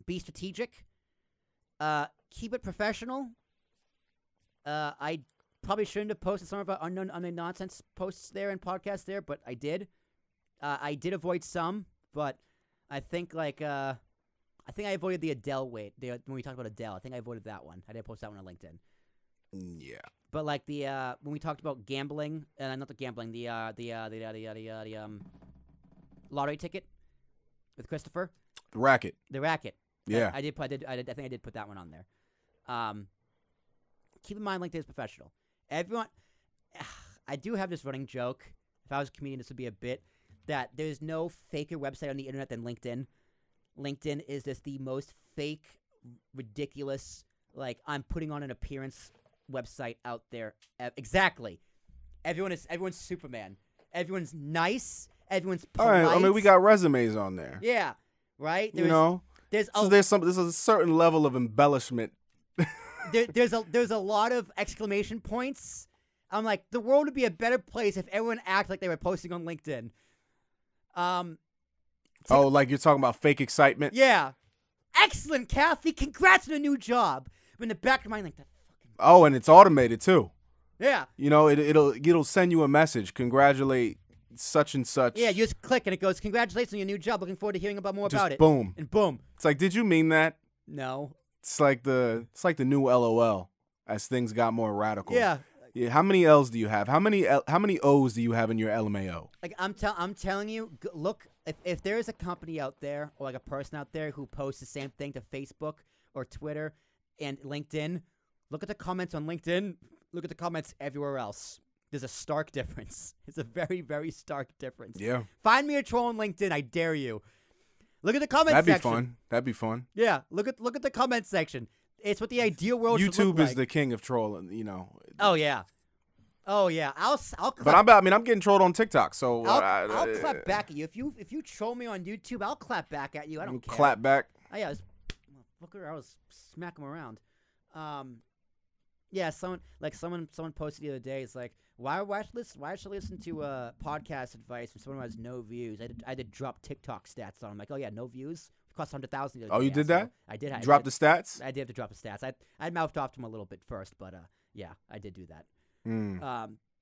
be strategic. Keep it professional. I probably shouldn't have posted some of our unknown nonsense posts there and podcasts there, but I did. I did avoid some, but I think I avoided the Adele when we talked about Adele. I think I avoided that one. I didn't post that one on LinkedIn. Yeah. But like when we talked about gambling, not the gambling, the lottery ticket with Christopher. The racket. The racket. Yeah. I think I did put that one on there. Keep in mind, LinkedIn is professional. Everyone, I do have this running joke. If I was a comedian, this would be a bit that there's no faker website on the internet than LinkedIn. LinkedIn is just the most fake, ridiculous, like I'm putting on an appearance website out there. Exactly. Everyone's Superman. Everyone's nice. Everyone's polite. All right. I mean, we got resumes on there. Yeah. Right. There's a certain level of embellishment. There's a lot of exclamation points. I'm like, the world would be a better place if everyone acted like they were posting on LinkedIn. Like you're talking about fake excitement? Yeah. Excellent, Kathy. Congrats on a new job. But in the back of my mind, like that fucking. Oh, and it's automated too. Yeah. You know, it'll send you a message. Congratulate such and such. Yeah, you just click and it goes, congratulations on your new job. Looking forward to hearing about more about it. Boom. And boom. It's like, did you mean that? No. It's like the new LOL as things got more radical. Yeah. Yeah. How many L's do you have? How many O's do you have in your LMAO? Like I'm telling you, look, if there is a company out there or like a person out there who posts the same thing to Facebook or Twitter and LinkedIn, look at the comments on LinkedIn. Look at the comments everywhere else. There's a stark difference. It's a very, very stark difference. Yeah. Find me a troll on LinkedIn. I dare you. Look at the comment section. That'd be fun. Yeah. Look at the comment section. It's what the ideal world should look YouTube like. is the king of trolling, you know. Oh yeah. Oh yeah. I'll clap. But I'm getting trolled on TikTok, so I'll clap back at you. If you troll me on YouTube, I'll clap back at you. I don't care. Clap back. Oh yeah. I was smacking him around. Yeah, someone posted the other day. It's like, why should I listen to podcast advice from someone who has no views? I did drop TikTok stats on. I'm like, oh yeah, no views. It cost 100,000. Oh, you did that? I did. Drop the stats. I did have to drop the stats. I mouthed off to him a little bit first, but yeah, I did do that.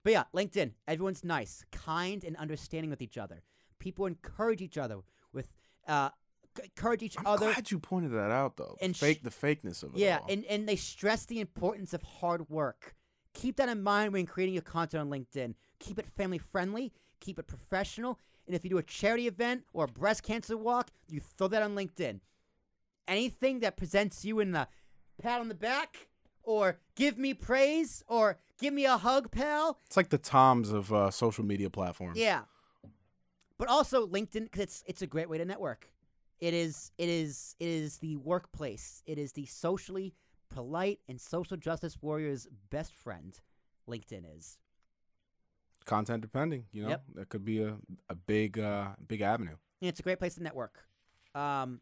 But yeah, LinkedIn. Everyone's nice, kind, and understanding with each other. People encourage each other with I'm glad you pointed that out, though. And the fakeness of it. Yeah, all. and they stress the importance of hard work. Keep that in mind when creating your content on LinkedIn. Keep it family friendly. Keep it professional. And if you do a charity event or a breast cancer walk, you throw that on LinkedIn. Anything that presents you in a pat on the back or give me praise or give me a hug, pal. It's like the Toms of social media platforms. Yeah. But also LinkedIn, because it's a great way to network. It is the workplace. It is the socially polite and social justice warrior's best friend. LinkedIn is. Content depending, you know. Yep. That could be a big avenue. And it's a great place to network. So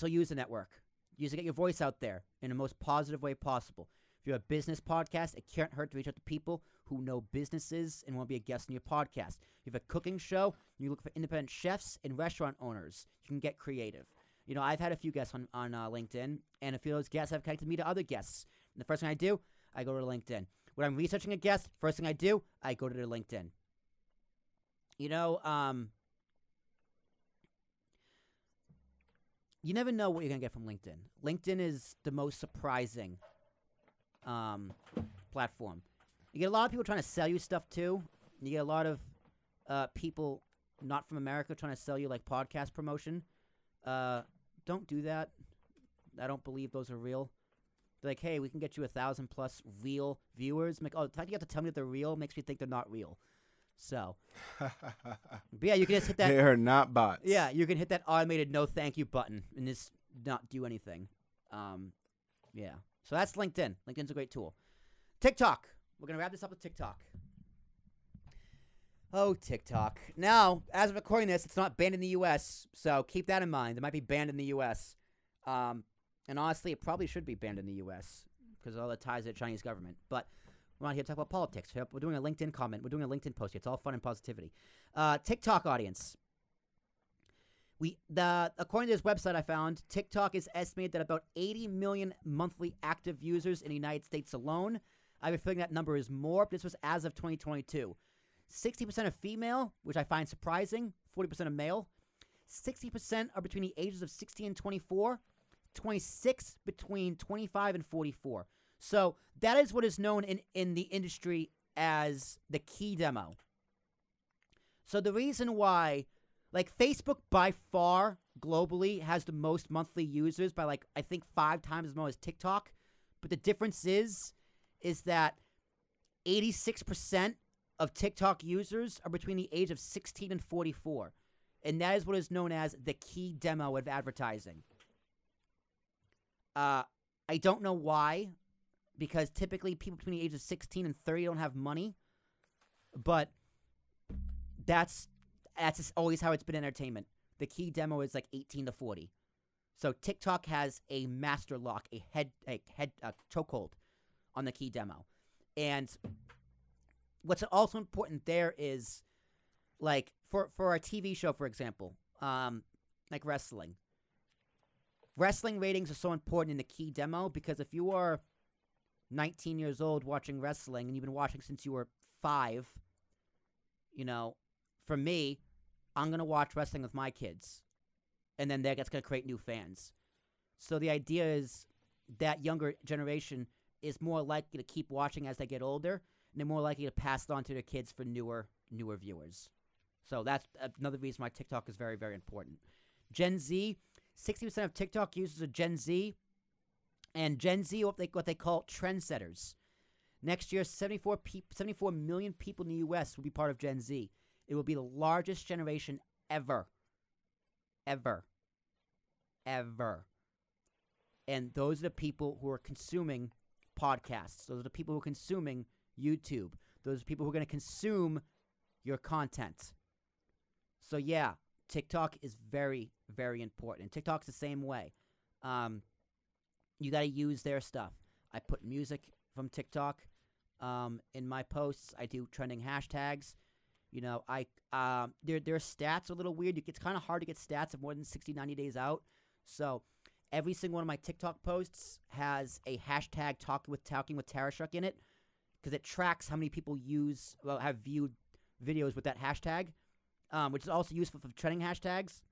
use the network. Use it to get your voice out there in the most positive way possible. If you're a business podcast, it can't hurt to reach out to people who know businesses and want to be a guest on your podcast. If you have a cooking show, you look for independent chefs and restaurant owners. You can get creative. You know, I've had a few guests on LinkedIn, and a few of those guests have connected me to other guests. And the first thing I do, I go to LinkedIn. When I'm researching a guest, first thing I do, I go to their LinkedIn. You know, you never know what you're gonna get from LinkedIn. LinkedIn is the most surprising platform. You get a lot of people trying to sell you stuff too. You get a lot of people not from America trying to sell you like podcast promotion. Don't do that. I don't believe those are real. They're like, hey, we can get you 1,000+ real viewers. I'm like, oh, the fact you have to tell me that they're real makes me think they're not real. So, but yeah, you can just hit that. They are not bots. Yeah, you can hit that automated no thank you button and just not do anything. Yeah. So that's LinkedIn. LinkedIn's a great tool. TikTok. We're going to wrap this up with TikTok. Oh, TikTok. Now, as of recording this, it's not banned in the U.S., so keep that in mind. It might be banned in the U.S. And honestly, it probably should be banned in the U.S. because of all the ties to the Chinese government. But we're not here to talk about politics. We're doing a LinkedIn comment. We're doing a LinkedIn post here. It's all fun and positivity. TikTok audience. According to this website I found, TikTok is estimated that about 80 million monthly active users in the United States alone. I have a feeling that number is more, but this was as of 2022. 60% are female, which I find surprising. 40% are male. 60% are between the ages of 16 and 24. 26 between 25 and 44. So that is what is known in the industry as the key demo. So the reason why, like, Facebook by far globally has the most monthly users by, like, I think 5 times as much as TikTok. But the difference is that 86% of TikTok users are between the age of 16 and 44. And that is what is known as the key demo of advertising. I don't know why, because typically people between the ages of 16 and 30 don't have money. But that's just always how it's been in entertainment. The key demo is like 18 to 40. So TikTok has a master lock, a chokehold on the key demo. And what's also important there is, like, for our TV show, for example, like wrestling. Wrestling ratings are so important in the key demo because if you are 19 years old watching wrestling and you've been watching since you were 5, you know, for me, I'm going to watch wrestling with my kids. And then that's going to create new fans. So the idea is that younger generation is more likely to keep watching as they get older, and they're more likely to pass it on to their kids for newer viewers. So that's another reason why TikTok is very, very important. Gen Z, 60% of TikTok users are Gen Z, and Gen Z are what they call trendsetters. Next year, 74 million people in the U.S. will be part of Gen Z. It will be the largest generation ever. Ever. And those are the people who are consuming podcasts. Those are the people who are consuming YouTube. Those are the people who are going to consume your content. So yeah, TikTok is very, very important. And TikTok's the same way. You got to use their stuff. I put music from TikTok in my posts. I do trending hashtags. You know, their stats are a little weird. It's kind of hard to get stats of more than 60, 90 days out. So every single one of my TikTok posts has a hashtag talking with Tarashuk in it because it tracks how many people have viewed videos with that hashtag, which is also useful for trending hashtags.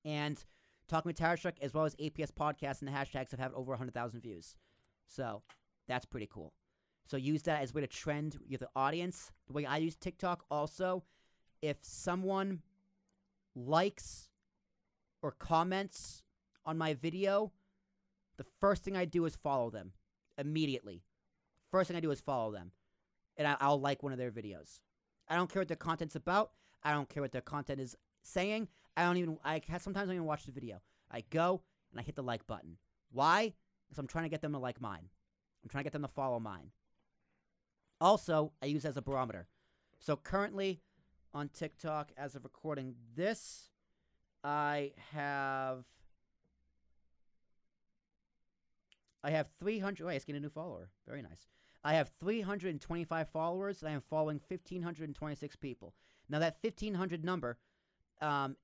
And Talking with Tarashuk, as well as APS podcasts and the hashtags have had over 100,000 views. So that's pretty cool. So use that as a way to trend with the audience. The way I use TikTok also, if someone likes or comments on my video, the first thing I do is follow them immediately. First thing I do is follow them. And I'll like one of their videos. I don't care what their content's about. I don't care what their content is saying. Sometimes I don't even watch the video. I go and I hit the like button. Why? Because I'm trying to get them to like mine. I'm trying to get them to follow mine. Also, I use it as a barometer. So currently on TikTok, as of recording this, I have 300. Oh, I just gained a new follower. Very nice. I have 325 followers, and I am following 1,526 people. Now, that 1,500 number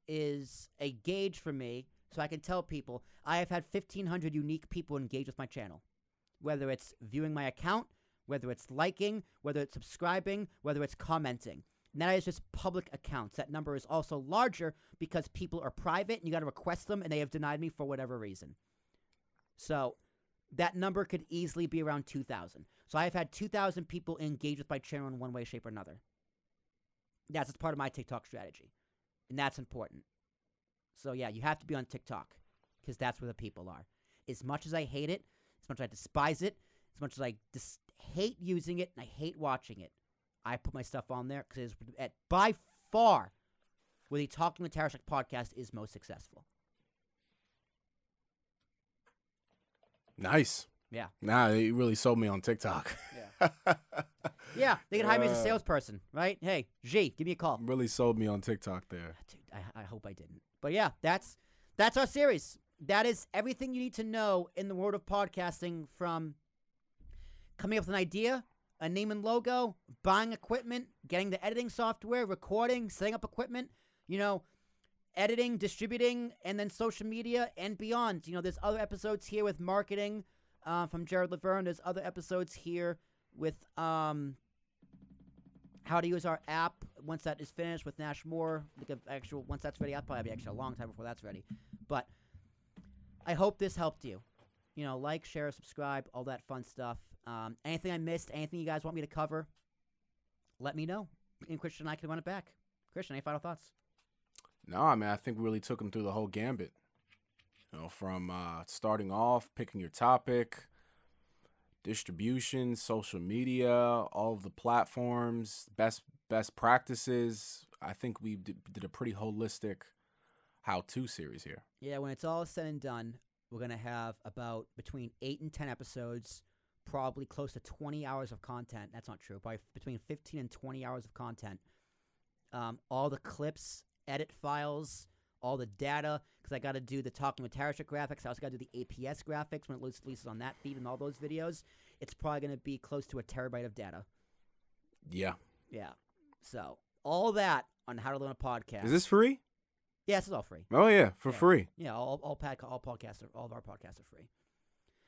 is a gauge for me, so I can tell people I have had 1,500 unique people engage with my channel. Whether it's viewing my account, whether it's liking, whether it's subscribing, whether it's commenting. And that is just public accounts. That number is also larger because people are private and you got to request them and they have denied me for whatever reason. So that number could easily be around 2,000. So I've had 2,000 people engage with my channel in one way, shape, or another. That's part of my TikTok strategy. And that's important. So yeah, you have to be on TikTok because that's where the people are. As much as I hate it, as much as I despise it, as much as I hate using it and I hate watching it, I put my stuff on there because it's by far where the Talking with Tarashuk podcast is most successful. Nice. Yeah. Nah, you really sold me on TikTok. Yeah. Yeah, they can hire me as a salesperson, right? Hey, G, give me a call. Really sold me on TikTok there. Dude, I hope I didn't. But yeah, that's our series. That is everything you need to know in the world of podcasting, from coming up with an idea, a name and logo, buying equipment, getting the editing software, recording, setting up equipment, editing, distributing, and then social media and beyond. There's other episodes here with marketing from Jared Laverne. There's other episodes here with how to use our app once that is finished with Nash Moore. Once that's ready, I'll probably be actually a long time before that's ready. But I hope this helped you. Like, share, subscribe, all that fun stuff. Anything I missed, anything you guys want me to cover, let me know. And Christian and I can run it back. Christian, any final thoughts? No, I mean, I think we really took him through the whole gambit. From starting off, picking your topic, distribution, social media, all of the platforms, best practices. I think we did a pretty holistic how-to series here. Yeah, when it's all said and done, we're going to have about between 8 and 10 episodes, probably close to 20 hours of content. That's not true. Probably between 15 and 20 hours of content. All the clips, edit files, all the data, because I got to do the Talking with Tarashuk graphics. I also got to do the APS graphics when it releases on that feed and all those videos. It's probably going to be close to a terabyte of data. Yeah. Yeah. So all that on How to Learn a Podcast. Is this free? Yeah, this is all free. Oh yeah, free. Yeah, all podcasts, all of our podcasts are free.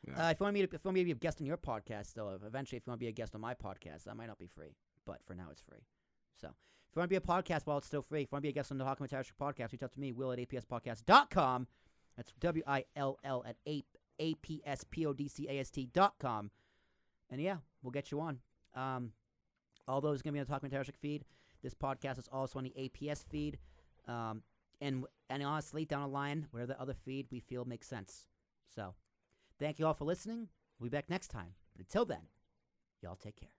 Yeah. If you want me to be a guest on your podcast, though, eventually, if you want to be a guest on my podcast, that might not be free, but for now, it's free. So, if you want to be a podcast while it's still free, if you want to be a guest on the Talking with Tarashuk podcast, reach out to me, will@apspodcast.com. That's WILL at APSPODCAST.com. And yeah, we'll get you on. All those are going to be on the Talking with Tarashuk feed. This podcast is also on the APS feed. And honestly, down the line, whatever the other feed we feel makes sense. So, thank you all for listening. We'll be back next time. But until then, y'all take care.